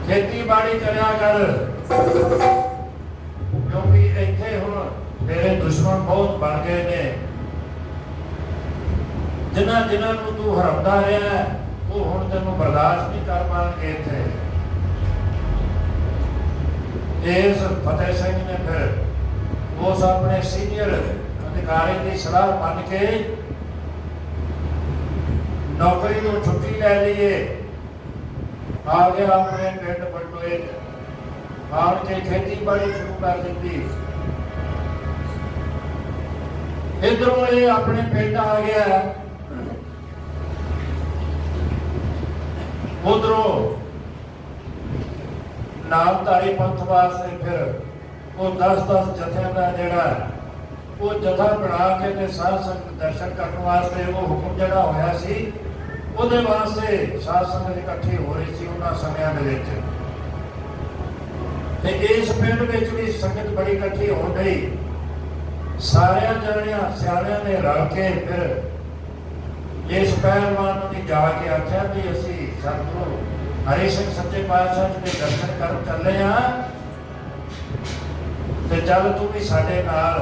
खेती बाड़ी करा कर, क्योंकि इत्थे हुण तेरे दुश्मन बहुत बन गए ने, जिन्हां जिन्हां नूं तू हराउंदा रहा है वो हुण तैनूं बर्दाश्त नहीं कर पाउणगे इत्थे। इस फतेह सिंह ने फिर उस अपने सीनियर अधिकारी की सलाह मान के नौकरी को छुट्टी ले लीए, आ गया अपने पिंड बटोए, आन के खेती बाड़ी शुरू कर दी। इधरों ये अपने पिंड आ गया, उधरों नामधारी पंथ वास्ते फिर वो 10-10 जथियां का जिहड़ा वो जथा बना के ते साध संगत दर्शन करने वास्ते वो हुक्म जिहड़ा होया सी, उहदे वास्ते साध संगत इकट्ठी हो रही सी उन्हां समयां दे विच। ते इस पिंड विच भी संगत बड़ी इकट्ठी हो गई, सारियां जणियां सियाणियां ने रल के फिर इस पहलवान ने जाके आख्या भी असीं सतगुरु हरि सिंह सच्चे पातशाह जी के दर्शन कर चले हाँ, ते चल तू भी साडे नाल।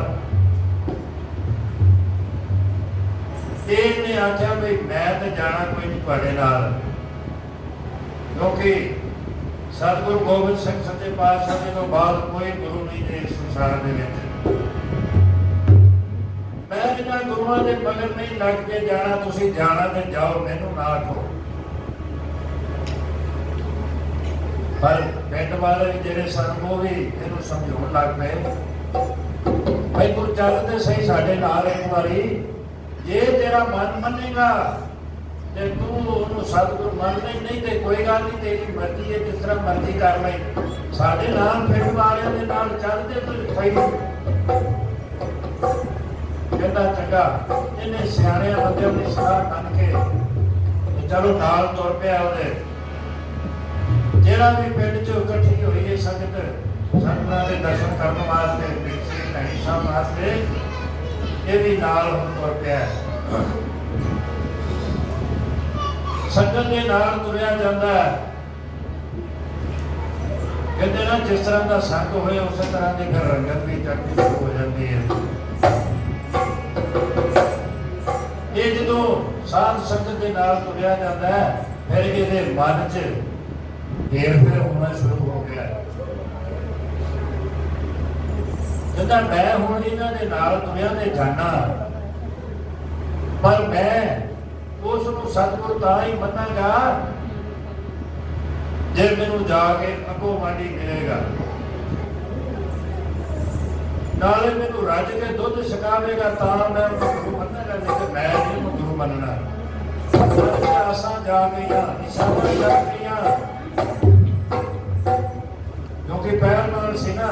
इहने आख्या भी मैं तो जाना कोई नहीं तुहाडे नाल, क्योंकि सतगुरु गोबिंद सिंह सच्चे पातशाह जी तो बाद कोई गुरु नहीं है इस संसार दे विच। मैं जिन्हां गुरुआं दे मगर नहीं लग के जाना, तुसीं जाना ते जाओ, मैनूं ना आखो। पर पिंड वाले भी जिहड़े सन वो भी इहनूं समझाउण लग पे, भाई तू चल ते सही साडे नाल एक वारी, जे तेरा मन मनेगा ते तू उहनूं सतगुरु मन नहीं ते कोई गल नहीं, तेरी मर्जी है, जिस तरह मर्जी कर ले, साडे नाल पिंड वालियां दे नाल चल ते तू सही। कहंदा चंगा, इहने सियाणियां बंदिआं दी सलाह मन के चलो नाल तुर पिया ਉਹਦੇ। ਜਿਹੜਾ भी पिंड च इकट्ठी हुई है संगत संगतां दे दर्शन करने वास्ते, श्री धनी साहब वास्ते, ये भी नाल हुण तुर पिया। संगत के नाल तुरिया जांदा है, कहते ना जिस तरह का संग होए उस तरह की फिर रंगत भी चढ़नी शुरू हो जाती है। ये जो साध संगत के नाल तुरिया जाता है, फिर ये मन च हेर फेर होना शुरू हो गया। जिदा मैं हुण इन्हां दे नाल तुरिया ते जाना, पर मैं उस नूं सतगुरु तां ही मनांगा जे मैनूं जाके अगों मांडी मिलेगा, नाले मैनूं रज के दुध छकावेगा तां मैं गुरु मनांगा, नहीं ते मैं नहीं गुरु मनना। आसां जा गईयां, इच्छावां जा गईयां, क्योंकि पहलवान सी ना,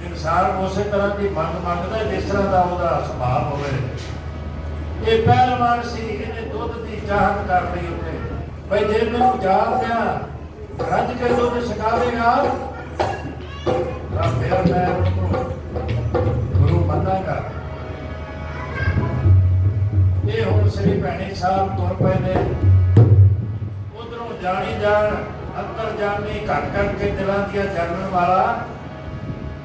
इंसान उस तरह की मंग मंगदा जिस तरह का उसका सुभाव होवे। ये पहलवान सी, इन्हें दुध की चाहत कर ली उत्थे, भाई जे मैनूं जा पिया रज के दुध छकावेगा तां फिर मैं गुरु मनांगा। ये हुण श्री भैणी साहब तुर पए ने, उधरों जानी जान अंतर जानी घट घट के दिलों दिया जानने वाला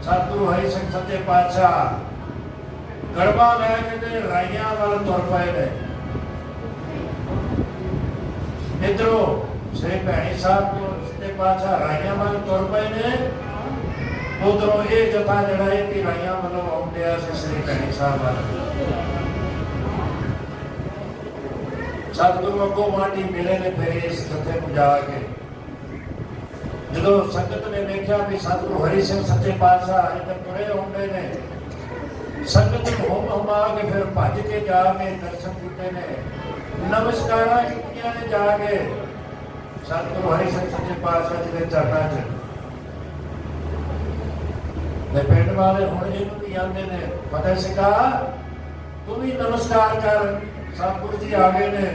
सतगुरु हरि सिंह सच्चे पातशाह गड़बा लैके राइयां वाल तुर पए ने। इधरों श्री भैणी साहब तो सच्चे पातशाह राइयां वाल तुर पए ने, उधरों ये जथा जड़ा है राइयां वालों आउंदिया श्री भैणी साहब वाल। सतगुरु अगों माटी मिले ने, फिर इस जथे को जाके जो संगत ने देखा भी सतगुरु हरि सिंह सच्चे पातशाह इधर तुरे आउंदे ने, संगत होम हमा के फिर भज के जाके दर्शन किए ने, नमस्कारा कीतियां ने जाके सतगुरु हरि सिंह सच्चे पातशाह जी के चरणों च। ते पिंड वाले हुण इहनूं भी आंदे ने, फतेह सिंघा तू भी नमस्कार कर, सतगुरु जी आ गए ने।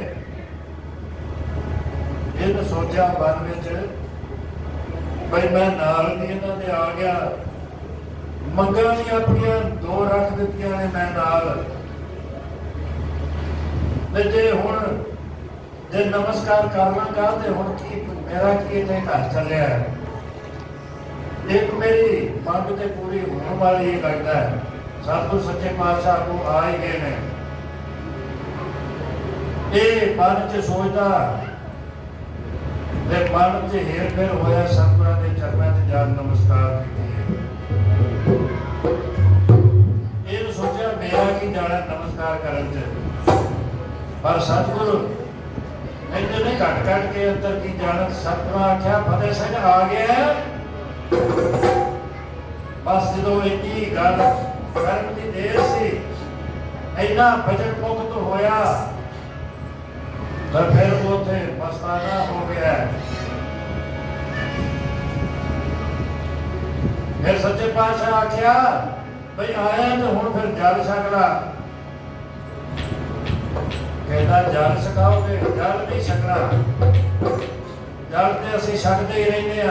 इन्हें सोचा मन विच भाई मैं नाल भी इन्हां दे आ गया, मंगां भी अपनियां दो रख दित्तियां ने मैं नाल, ते जे हुण जे नमस्कार कर लांगा ते हुण की मेरा की इत्थे घर चलिया है। एक मेरी मंग ते पूरी होने वाली ही लगता है, सतगुरु सच्चे पातशाह को आ ही गए ने। ये मन च सोचदा ते मन च हेर फेर होया, सतगुरां दे चरणों च जा नमस्कार कीते। ये सोचा मेरा की जाना नमस्कार करन च, पर सतगुरु इन्हें ने घट घट के अंदर की जाना। सतगुरु आख्या फतेह सिंह आ गया, बस जो इतनी गल करन की देर सी, इन्ना भजन मुक्त होया तो फिर उथे मस्ताना हो गया। फिर सच्चे पातशाह आख्या भाई आया तो हुण फिर जल छक ला। कहता जल छकाओगे, जल नहीं छकना, जल तो असीं छकते ही रहने आ।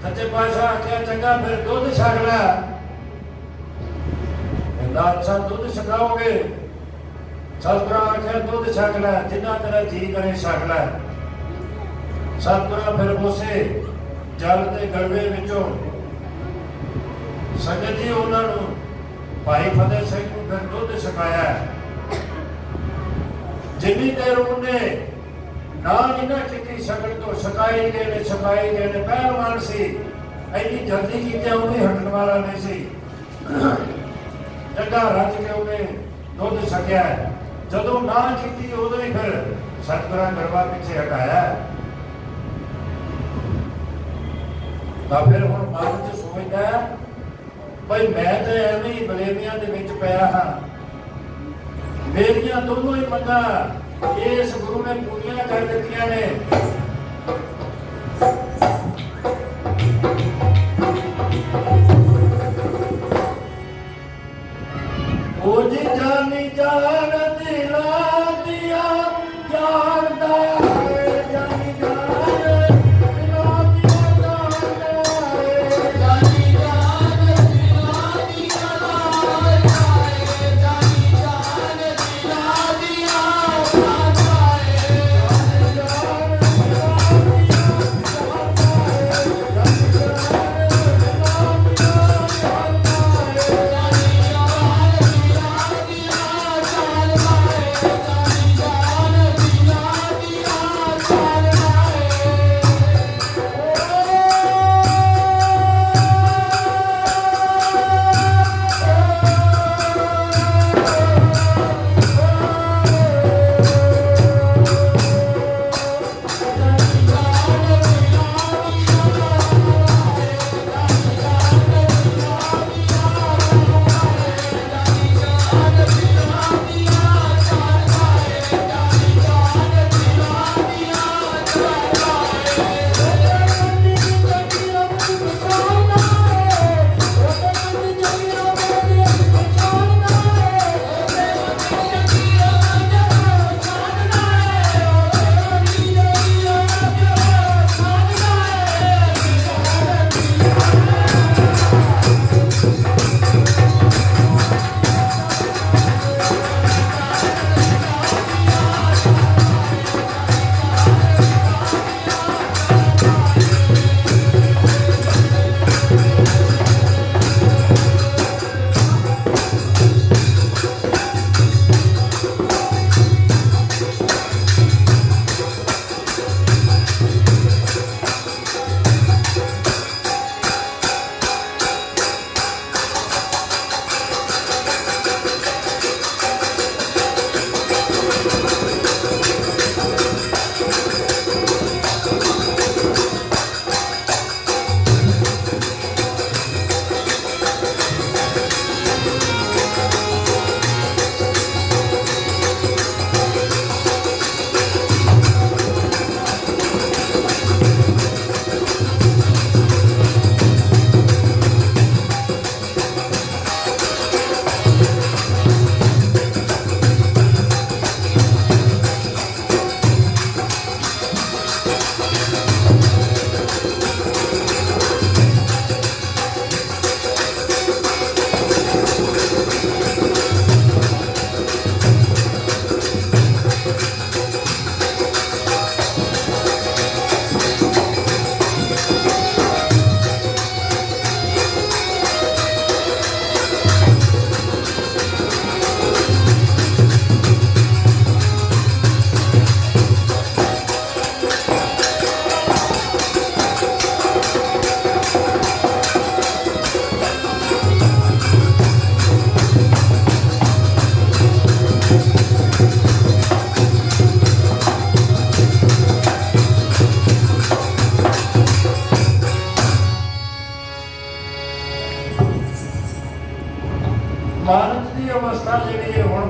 सच्चे पातशाह आख्या चंगा फिर दुध छक ला। कहता अच्छा दुध छकाओगे, सतगुरु आख्या दुध छक लै, जिन्ना तेरा जी करे छक लै। सतगुरु फिर उसे जल के गड़वे विचों संगत जी उन्होंने भाई फतेह सिंह को फिर दुध छकाया। जिन्नी देर उन्हें ना नहीं ना की शकल तो छकाई गए ने, छकाई गए ने। पहलवान सी, इन्नी जल्दी की उन्हें हटन वाला नहीं सी। चंगा रज के उन्हें दुध छकिया। जदों ना की उदों ही फिर सतगुरां गरबा पीछे हटाया। तो फिर हुण मन च सोचदा भाई मैं तो एवं ही बलेवियां दे विच पिया हाँ, मेरियां दोनों ही मंगां इस गुरु ने पूरियां कर दित्तियां ने। ओ जी जानी जान दिला दिया जानदा है, जानी जान दिला दिया जानदा है, जानी जान दिला दिया जानदा है, जानी जान दिला दिया जानदा है, जानी जान दिला दिया जानदा है, जानी जान दिला दिया जानदा है, जानी जान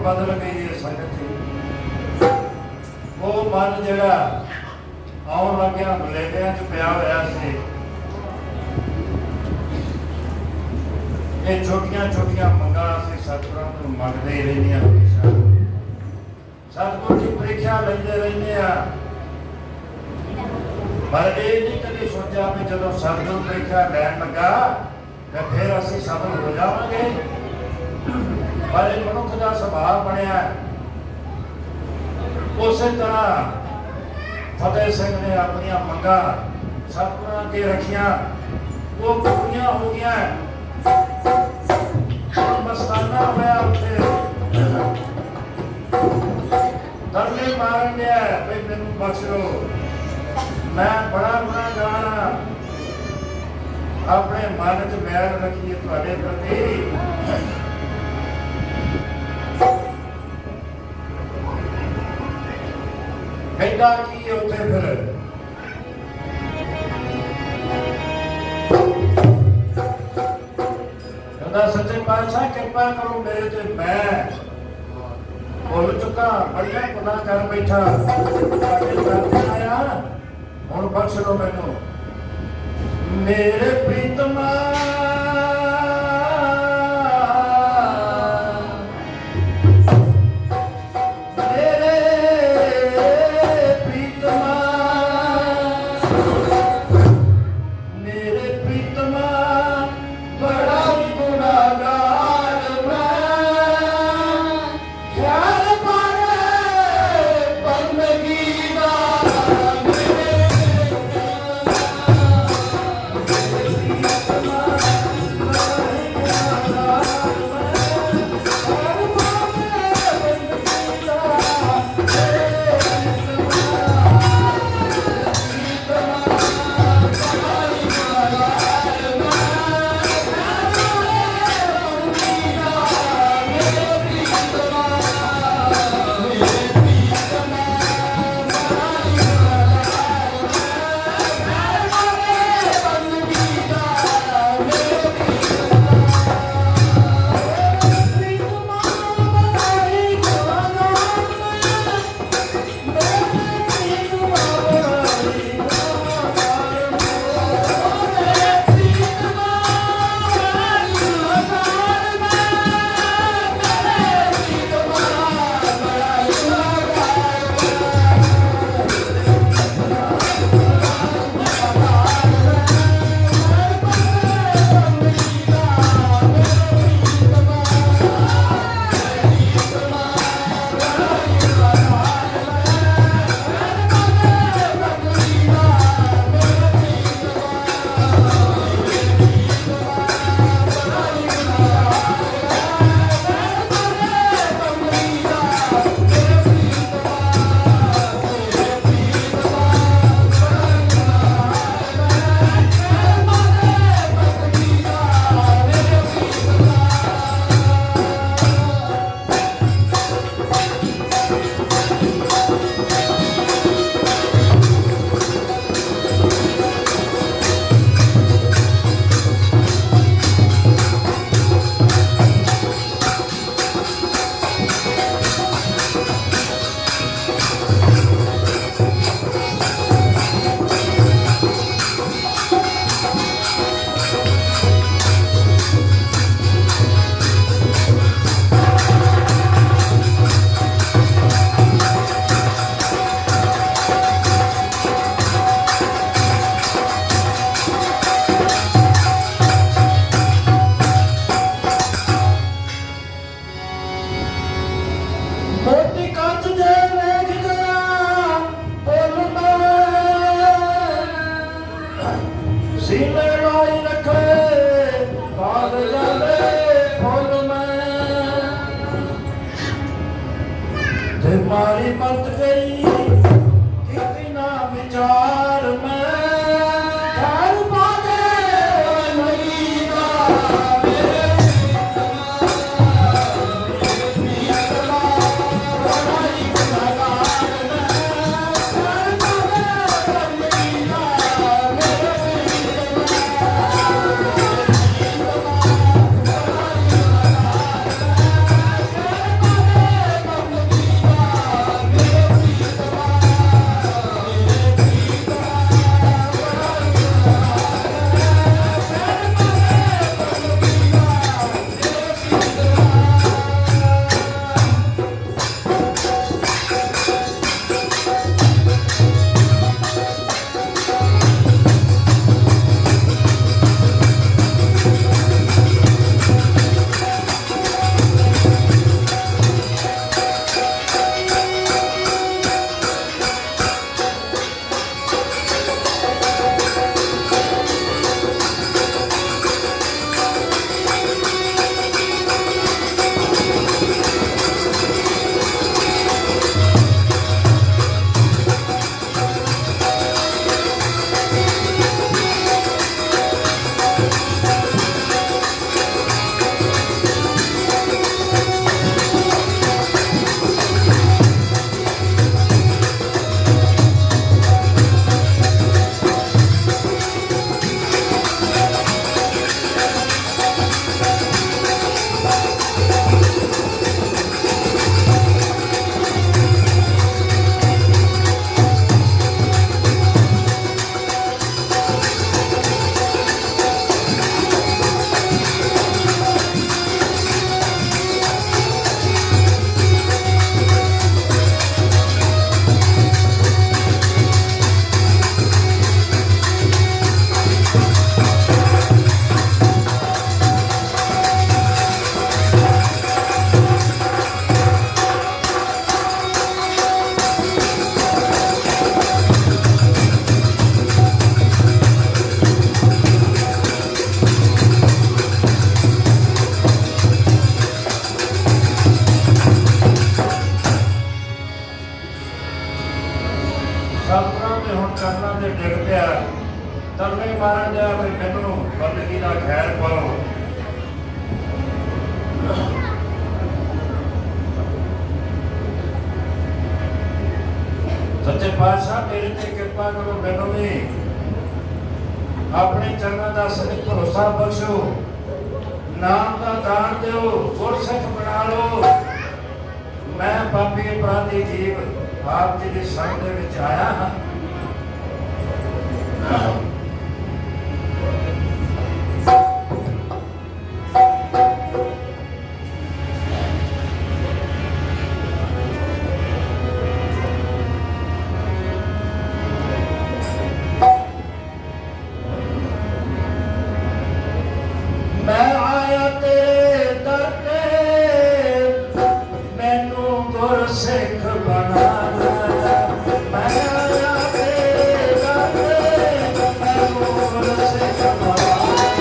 बदल गई है संगत जी। वो मन जिहड़ा आउण लग्या मलेरिया च पिया होया सी, ये छोटियां छोटियां मंगां असीं सतगुरां नूं मंगदे ही रहंदे हां। हमेशा सतगुर की परीक्षा लैंदे रहंदे आ, पर ये नहीं कभी सोचा भी जदों सतगुर परीक्षा लैण लगा तो फिर असीं सफल हो जावांगे। पर ये मनुख का सुभाव बनिया। उस तरह फतेह सिंह ने अपनियां मंगां सतगुरां अगे रखियां, वो पूरीआं हो गईयां। मस्ताना होया उत्थे तरले मारन दिया भाई मैनू बख्श लो, मैं बड़ा गुनाहगार हाँ, अपने मन च बैर रखिए तुहाडे प्रति। कहता की उत्थे फिर कहता सच्चे पातशाह कृपा करो मेरे ते, मैं भुल चुका, बड़िया गुनाह कर बैठा, आया हुण बख्श लो मैनू। मेरे प्रीतमा मारी मत गई कितनी ना विचार में घर पागे नहीं ਕਰਨਾ ਤੇ ਡਿੱਗ ਪਿਆ, ਤਰਲੇ ਮਾਰਨ ਦਿਆ ਵੀ ਮੈਨੂੰ ਬੰਦਗੀ ਦਾ ਖੈਰ ਪਾਓ। ਸੱਚੇ ਪਾਤਸ਼ਾਹ ਮੇਰੇ ਤੇ ਕਿਰਪਾ ਕਰੋ, ਮੈਨੂੰ ਵੀ ਆਪਣੇ ਚਰਨਾਂ ਦਾ ਸਨਿਧ ਭਰੋਸਾ ਬਖਸ਼ੋ, ਨਾਮ ਦਾ ਦਾਨ ਦਿਓ, ਗੁਰਸਿੱਖ ਬਣਾ ਲਓ। ਮੈਂ ਪਾਪੀ ਅਪਰਾਧੀ ਜੀਵ ਆਪ ਜੀ ਦੀ ਸੰਗ ਦੇ ਵਿੱਚ ਆਇਆ ਹਾਂ। मैं आया तेरे दर पे, मैनू गुरसिख बना ला। मैं आया तेरे दर पे, मैनू गुरसिख बना ला।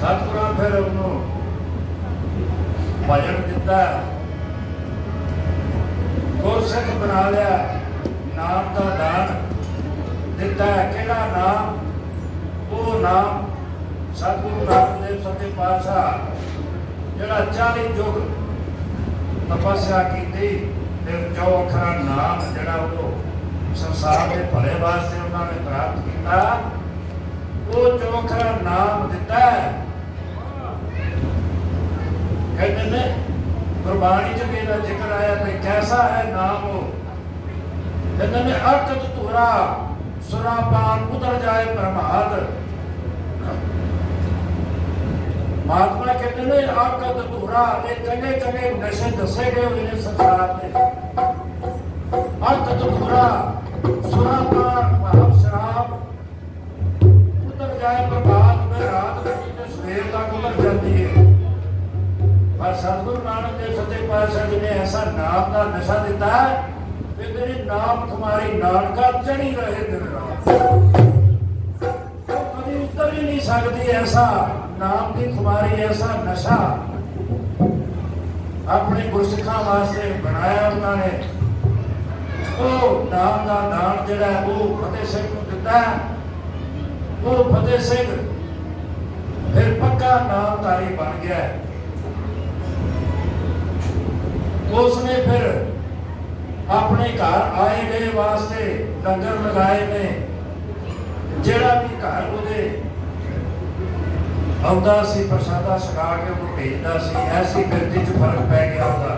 सतगुरां फिर उन्होंने भजन दिता, गुरसिख बना लिया, नाम का दान दिता। केड़ा नाम? वो नाम सतगुरु नानक देव सच्चे पातशाह जिहड़ा 40 युग तपस्या की ते 4 अखरा नाम जिहड़ा वो संसार के भले वास्ते उन्होंने प्राप्त किया, वो 4 अखरा नाम दिता है। कहते ने गुरबाणी च भी इहदा जिक्र आया कि कैसा है नाम वो। कहते ने अकत धुरा सुरापान उतर जाए प्रमाद। महात्मा कहते ने अकत धुरा ये चंगे चंगे नशे दसे गए हुए ने संसार में। अकत धुरा सुरापान भाव शराब उतर जाए प्रभात में, रात में सवेर तक उतर जाती है। पर सतगुरु नानक देव सच्चे पातशाह जी ने ऐसा नाम का नशा दिता है कि तेरी नाम तुम्हारी नानका चढ़ी रहे दिन रात, कभी उतर ही नहीं सकती। ऐसा नाम की तुम्हारी ऐसा नशा अपने गुरसिखा वास्ते बनाया उन्होंने। वो नाम का दान जिहड़ा वो फतेह सिंह को दिता, वो फतेह सिंह फिर पक्का नामधारी बन गया। उसने फिर अपने घर आए गए वास्ते लंगर लगाए ने, ਜਿਹੜਾ ਵੀ ਘਰ ਉਹਦੇ ਆਉਂਦਾ ਸੀ ਪ੍ਰਸ਼ਾਦਾ ਛਕਾ ਕੇ ਉਹਨੂੰ ਭੇਜਦਾ ਸੀ, ਐਸੀ ਬਿਰਤੀ 'ਚ ਫਰਕ ਪੈ ਗਿਆ ਉਹਦਾ।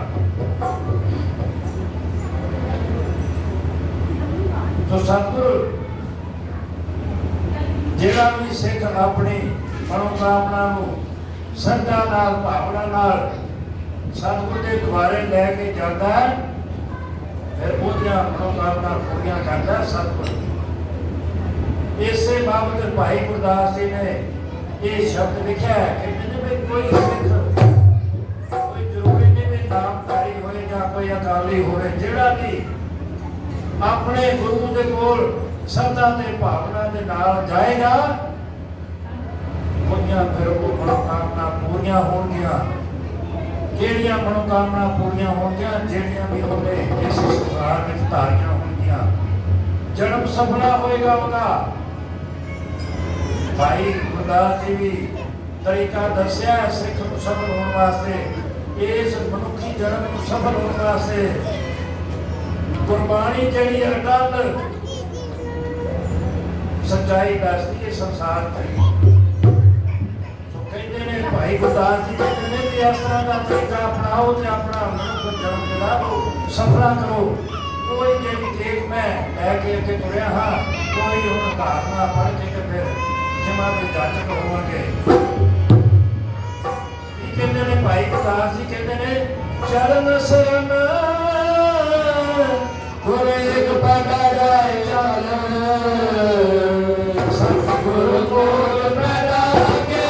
ਸੋ ਸਤਿਗੁਰ ਜਿਹੜਾ ਵੀ ਸਿੱਖ ਆਪਣੀ ਮਨੋਕਾਮਨਾ ਨੂੰ ਸ਼ਰਧਾ ਨਾਲ ਭਾਵਨਾ ਨਾਲ ਸਤਿਗੁਰ ਦੇ ਦੁਆਰੇ ਲੈ ਕੇ ਜਾਂਦਾ ਹੈ, ਫਿਰ ਉਹਦੀਆਂ ਮਨੋਕਾਮਨਾ ਪੂਰੀਆਂ ਕਰਦਾ ਸਤਿਗੁਰ। ਇਸੇ ਬਾਬਤ ਭਾਈ ਗੁਰਦਾਸ ਜੀ ਨੇ ਇਹ ਸ਼ਬਦ ਲਿਖਿਆ ਹੈ ਕਿ ਮੈਨੂੰ ਵੀ ਕੋਈ ਸਿੱਖ ਕੋਈ ਜ਼ਰੂਰੀ ਨਹੀਂ ਵੀ ਨਾਮਧਾਰੀ ਹੋਏ ਜਾਂ ਕੋਈ ਅਕਾਲੀ ਹੋਵੇ, ਜਿਹੜਾ ਵੀ ਆਪਣੇ ਗੁਰੂ ਦੇ ਕੋਲ ਸ਼ਰਧਾ ਤੇ ਭਾਵਨਾ ਦੇ ਨਾਲ ਜਾਏਗਾ, ਉਹਦੀਆਂ ਫਿਰ ਉਹ ਮਨੋਕਾਮਨਾ ਪੂਰੀਆਂ ਹੋਣਗੀਆਂ। ਕਿਹੜੀਆਂ ਮਨੋਕਾਮਨਾ ਪੂਰੀਆਂ ਹੋਣਗੀਆਂ? ਜਿਹੜੀਆਂ ਵੀ ਉਹਨੇ ਇਸ ਸੰਸਾਰ ਵਿੱਚ ਧਾਰੀਆਂ ਹੋਣਗੀਆਂ। ਜਨਮ ਸਫਲਾ ਹੋਏਗਾ ਉਹਦਾ। ਭਾਈ ਗੁਰਦਾਸ ਜੀ ਵੀ ਤਰੀਕਾ ਦੱਸਿਆ ਸਿੱਖ ਨੂੰ ਸਫਲ ਹੋਣ ਵਾਸਤੇ। ਇਸ ਮਨੁੱਖੀ ਜਨਮ ਨੂੰ ਸਫਲ ਹੋਣ ਵਾਸਤੇ ਗੁਰਬਾਣੀ ਜਿਹੜੀ ਅਟਲ ਸੱਚਾਈ ਦੱਸਦੀ ਹੈ ਸੰਸਾਰ ਤੇ। ਸੋ ਕਹਿੰਦੇ ਨੇ ਭਾਈ ਗੁਰਦਾਸ ਜੀ ਕਹਿੰਦੇ ਨੇ ਵੀ ਇਸ ਤਰ੍ਹਾਂ ਦਾ ਤਰੀਕਾ ਅਪਣਾਓ ਤੇ ਆਪਣਾ ਮਨੁੱਖ ਜਨਮ ਜਿਹੜਾ ਉਹ ਸਫਲਾ ਕਰੋ। ਕੋਈ ਜਿਹੜੀ ਦੇਖ ਮੈਂ ਲੈ ਕੇ ਅੱਗੇ ਤੁਰਿਆ ਹਾਂ, ਕੋਈ ਹੁਣ ਧਾਰਨਾ ਪੜ੍ਹ ਕੇ ਤੇ ਫਿਰ ਜਿਮਾ ਦੇ ਜਾਚਕ ਹੋਵਾਂਗੇ। ਕੀ ਕਹਿੰਦੇ ਨੇ ਭਾਈ ਗੁਰਦਾਸ ਜੀ? ਕਹਿੰਦੇ ਨੇ ਚਰਨ ਸ਼ਰਨ ਗੁਰ ਇੱਕ ਪੜਾ ਜਾਏ ਚਾਲਣ, ਸਤਿਗੁਰ ਕੋਲ ਪੈਦਾ ਕੇ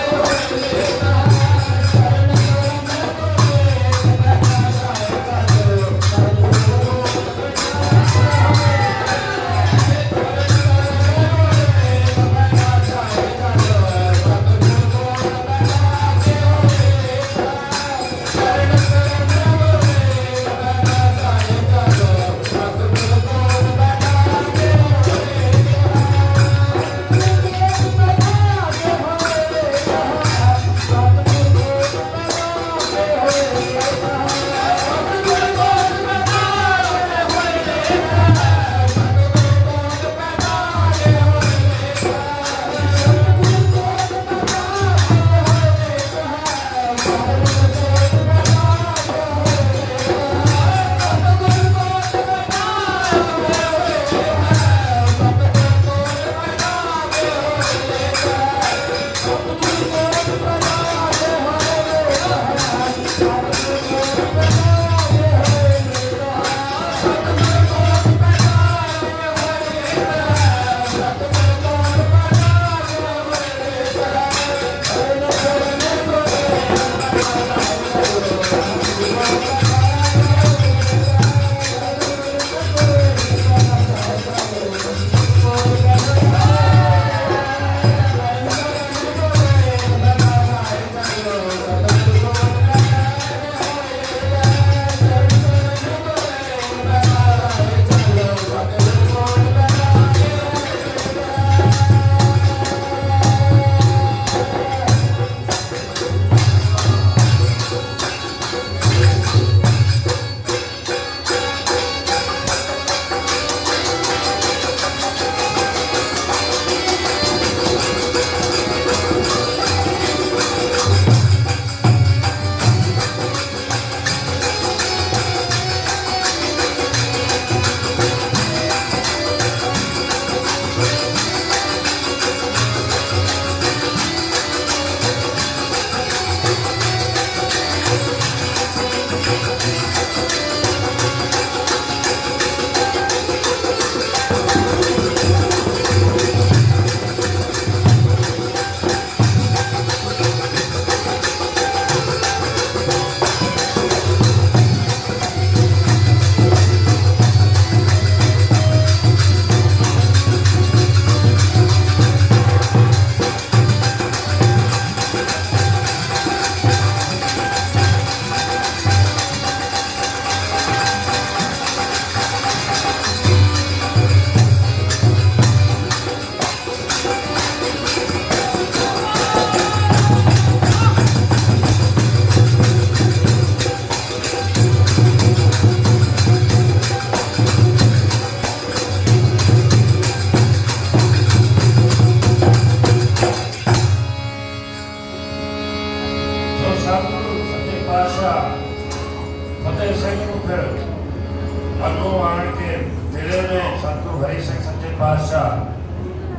पातशाह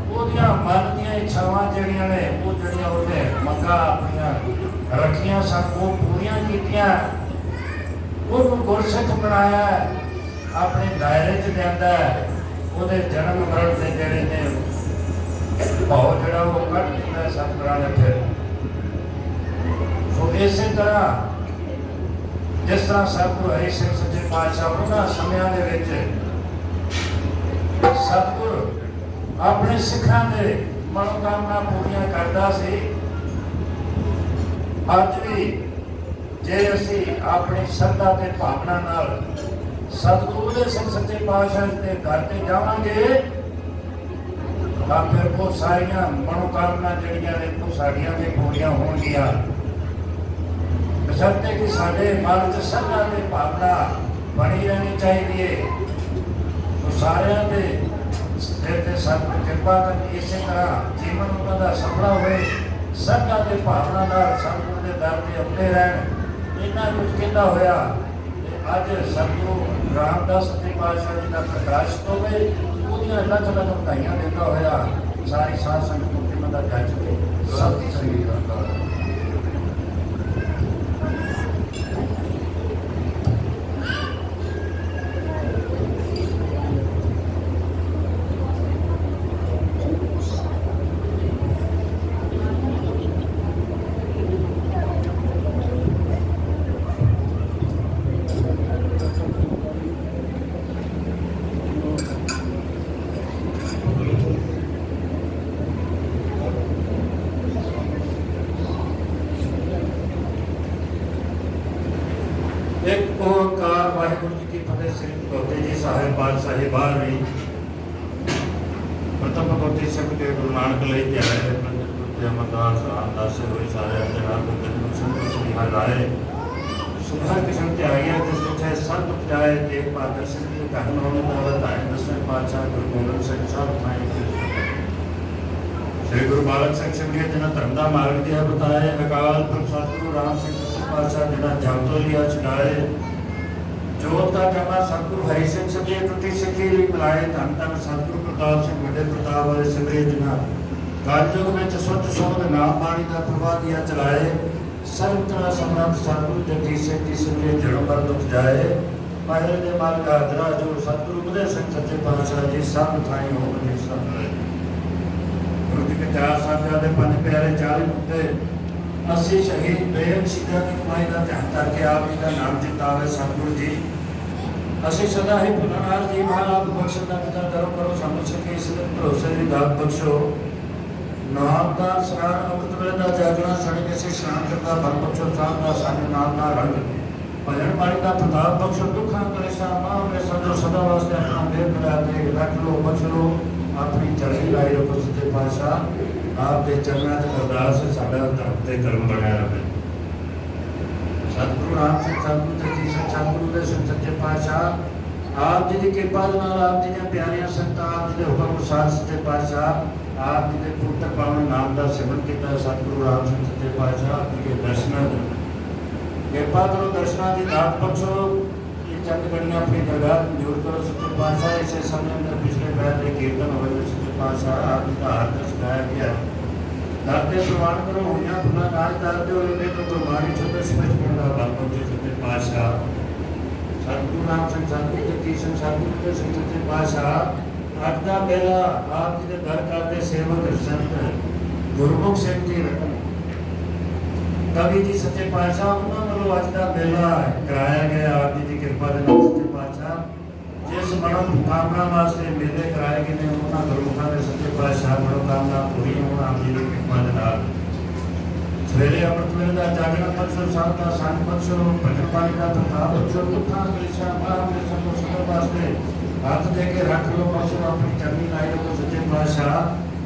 ਉਹਦੀਆਂ ਮਨ ਦੀਆਂ ਇੱਛਾਵਾਂ ਜਿਹੜੀਆਂ ਨੇ ਉਹ ਜਿਹੜੀਆਂ ਉਹਨੇ ਮੰਗਾਂ ਆਪਣੀਆਂ ਰੱਖੀਆਂ ਸਨ ਉਹ ਪੂਰੀਆਂ ਕੀਤੀਆਂ। ਉਹਨੂੰ ਗੁਰਸਿੱਖ ਬਣਾਇਆ, ਆਪਣੇ ਦਾਇਰੇ 'ਚ ਲਿਆਂਦਾ। ਉਹਦੇ ਜਨਮ ਮਰਨ ਦੇ ਜਿਹੜੇ ਨੇ ਭਾਵ ਜਿਹੜਾ ਉਹ ਕੱਢ ਦਿੰਦਾ ਸਤਿਗੁਰਾਂ ਨੇ। ਫਿਰ ਸੋ ਇਸੇ ਤਰ੍ਹਾਂ ਜਿਸ ਤਰ੍ਹਾਂ ਸਤਿਗੁਰੂ ਹਰੀ ਸਿੰਘ ਸੱਚੇ ਪਾਤਸ਼ਾਹ ਉਹਨਾਂ ਸਮਿਆਂ ਦੇ ਵਿੱਚ ਸਤਿਗੁਰ ਆਪਣੇ ਸਿੱਖਾਂ ਦੇ ਮਨੋਕਾਮਨਾ ਪੂਰੀਆਂ ਕਰਦਾ ਸੀ। ਅੱਜ ਵੀ ਜੇ ਅਸੀਂ ਆਪਣੀ ਸ਼ਰਧਾ ਤੇ ਭਾਵਨਾ ਨਾਲ ਸਤਿਗੁਰੂ ਦੇ ਸਿੰਘ ਸੱਚੇ ਪਾਤਸ਼ਾਹ ਦੇ ਦਰ ਤੇ ਜਾਵਾਂਗੇ ਤਾਂ ਫਿਰ ਉਹ ਸਾਰੀਆਂ ਮਨੋਕਾਮਨਾ ਜਿਹੜੀਆਂ ਨੇ ਉਹ ਸਾਡੀਆਂ ਵੀ ਪੂਰੀਆਂ ਹੋਣਗੀਆਂ। ਬਸ਼ਰਤੇ ਕਿ ਸਾਡੇ ਮਨ 'ਚ ਸ਼ਰਧਾ ਤੇ ਭਾਵਨਾ ਬਣੀ ਰਹਿਣੀ ਚਾਹੀਦੀ ਹੈ। ਉਹ ਸਾਰਿਆਂ ਦੇ ਸਿਰ ਤੇ ਸਤਿਗੁਰ ਕਿਰਪਾ ਕਰਕੇ ਇਸੇ ਤਰ੍ਹਾਂ ਜੀਵਨ ਉਹਨਾਂ ਦਾ ਸਫਲਾ ਹੋਏ, ਸ਼ਰਧਾ ਤੇ ਭਾਵਨਾ ਨਾਲ ਸਤਿਗੁਰ ਦੇ ਦਰ ਤੇ ਆਉਂਦੇ ਰਹਿਣ। ਇਹਨਾਂ ਕੁਝ ਕਹਿੰਦਾ ਹੋਇਆ ਤੇ ਅੱਜ ਸਤਿਗੁਰੂ ਰਾਮਦਾਸ ਸੱਚੇ ਪਾਤਸ਼ਾਹ ਜੀ ਦਾ ਪ੍ਰਕਾਸ਼ ਹੋਵੇ, ਉਹਦੀਆਂ ਲੱਖ ਲੱਖ ਵਧਾਈਆਂ ਦਿੰਦਾ ਹੋਇਆ ਸਾਰੀ ਸਾਧ ਸੰਗਤ ਨੂੰ ਕਿਵੇਂ ਦਾ ਜੱਜ ਕੇ ਸਤਿ ਸ੍ਰੀ ਅਕਾਲ। एक ओंकार वाहिगुरु जी की फतेह। श्री भगवती जी साहिब पातशाही 12वीं प्रथम भगवती सिख के गुरु नानक लई ध्याए पंडित गुरु अमरदास रामदास होई सारे जनाब गुरु संत सुनिहा राय सुधार किस्म त्यागिया जिस जिथे सब जाए देख बहादुर सिंह जी कहन होने का बताए 10वें पातशाह गुरु गोबिंद सिंह साहब थाई श्री गुरु बालक सिंह सिंह जिन्हें धर्म का मार्ग दिया बताए अकाल पुरख सतगुरु राम सिंह पातशाह जिन्हें जम तो लिया छुड़ाए जोत का करना सतगुरु हरि सिंह सिमरिया टुटी सिखी लिए मिलाए धन धन सतगुरु प्रताप सिंह बड़े प्रताप वाले सिमरिया जिन्हें कलयुग में सुच सुध नाम बाणी का प्रवाह दिया चलाए सर्वतरा समर्थ सतगुरु जगदीश सिंह जी सिमरिया जड़ों पर दुख जाए माहरे दे माल का आदरा जो सतगुरु उदय सिंह सच्चे पातशाह जी सब थाई हो गए सब गुरु जी के 4 साहिबजादे 5 प्यारे 40 मुद्दे 80 शहीद बेहद शहीदां की कमाई का ध्यान करके आप जी का नाम चितावे सतगुरु जी। असी सदा ही भुलनार जी महाल आप बख्शन का पिता करो करो समझ सके इस भरोसे की दात बख्शो। नामदार सरार वक्त वेले का जागना सड़ के से शाम करता बल बख्शो साहब का संग नाम का रंग भजन बाणी का प्रताप बख्शो दुखा कलेशा मां में सदो सदा वास्ते अपना देह बना दे रख लो बख्श लो अपनी चढ़ी लाई रखो सच्चे पातशाह। आपके चरणों से अरदास है साडा धर्म ते कर्म बनया रहे। सतगुरु राम सिंह सतगुरु जगदीश सिंह सतगुरु दे सिंह सच्चे पातशाह आप जी की कृपा नाल आप जी दी प्यारियां संगतां आप जी दे हुक्म अनुसार सच्चे पातशाह आप जी दे पुत्र पावन नाम का सिमरन किया सतगुरु राम सिंह सच्चे पातशाह आप जी के दर्शन कृपा करो दर्शनां की दात बख्शो। ये चंद घड़ियां अपनी दरगाह मंजूर करो सच्चे पातशाह। इस समय अंदर पिछले पैर के कीर्तन होए सच्चे पातशाह आप जी का हाथ सजाया गया दरते प्रवान करो हुई फुला नाच दरते हुए ने तो गुरबाणी छुपे समझ पड़ता बापों के सच्चे पातशाह सतगुरु राम सिंह सतगुरु जगदीश सिंह सतगुरु के सिंह सच्चे पातशाह अज का बेला आप जी के दर करते सेवक संत गुरमुख सिंह जी रतन कवि जी सच्चे पातशाह उन्होंने वालों अज का बेला कराया गया आप जी की कृपा के नाल सच्चे पातशाह जिस मनोकामना वास्ते मेले कराए गए हैं उन्होंने गुरमुखों के सच्चे पातशाह मनोकामना पूरी होना आप जी की कृपा के नाल। सवेरे अमृत वेले का जागरण बख्शो साध का संग बख्शो भजन बाणी का प्रताप बख्शो दुखा कलेशा मां में सबको सदा वास्ते हाथ दे के रख लो बख्शो अपनी चरनी लाई रखो सच्चे पातशाह।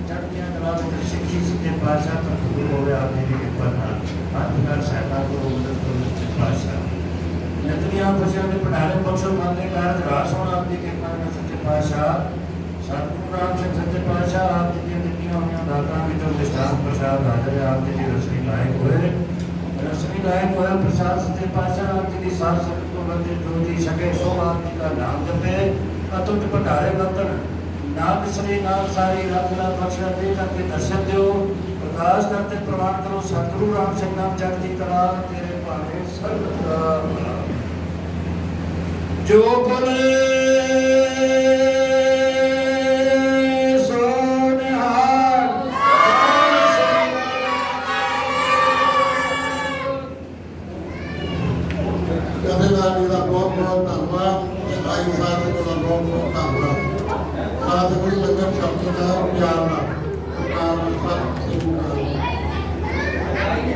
चढ़दियां कला में सिक्खी सच्चे पातशाह पर गुरु होवे आप जी की कृपा नाल अजगर साहिबा को मदद करो सच्चे पातशाह। नितनिया खुशियां के भंडारे बख्शो मंदे कारज रास होना आप जी की कृपा नाल सच्चे पातशाह। सतगुरु राम सिंह सच्चे पातशाह आप जी दी दित्तियां होईयां दातां विचों मिष्ठान प्रसाद हाजिर है आप जी की रसनी लायक होए प्रसाद सच्चे पातशाह आप जी की साध संगत को बंदे जो जी सके सो आप जी का नाम जपे अतुट भंडारे बर्तन नाम श्री नाम सारी रख ला बख्शा दे करके दर्शन दियो अरदास करते प्रवान करो सतगुरु राम सिंह नाम चढ़ती कला तेरे भाने सर्व का भला। जो बोले सो निहाल जथेदारी का बहुत बहुत धन्यवाद। आई साधु का बहुत बहुत धन्यवाद। साधु लंगर शब्द का प्यार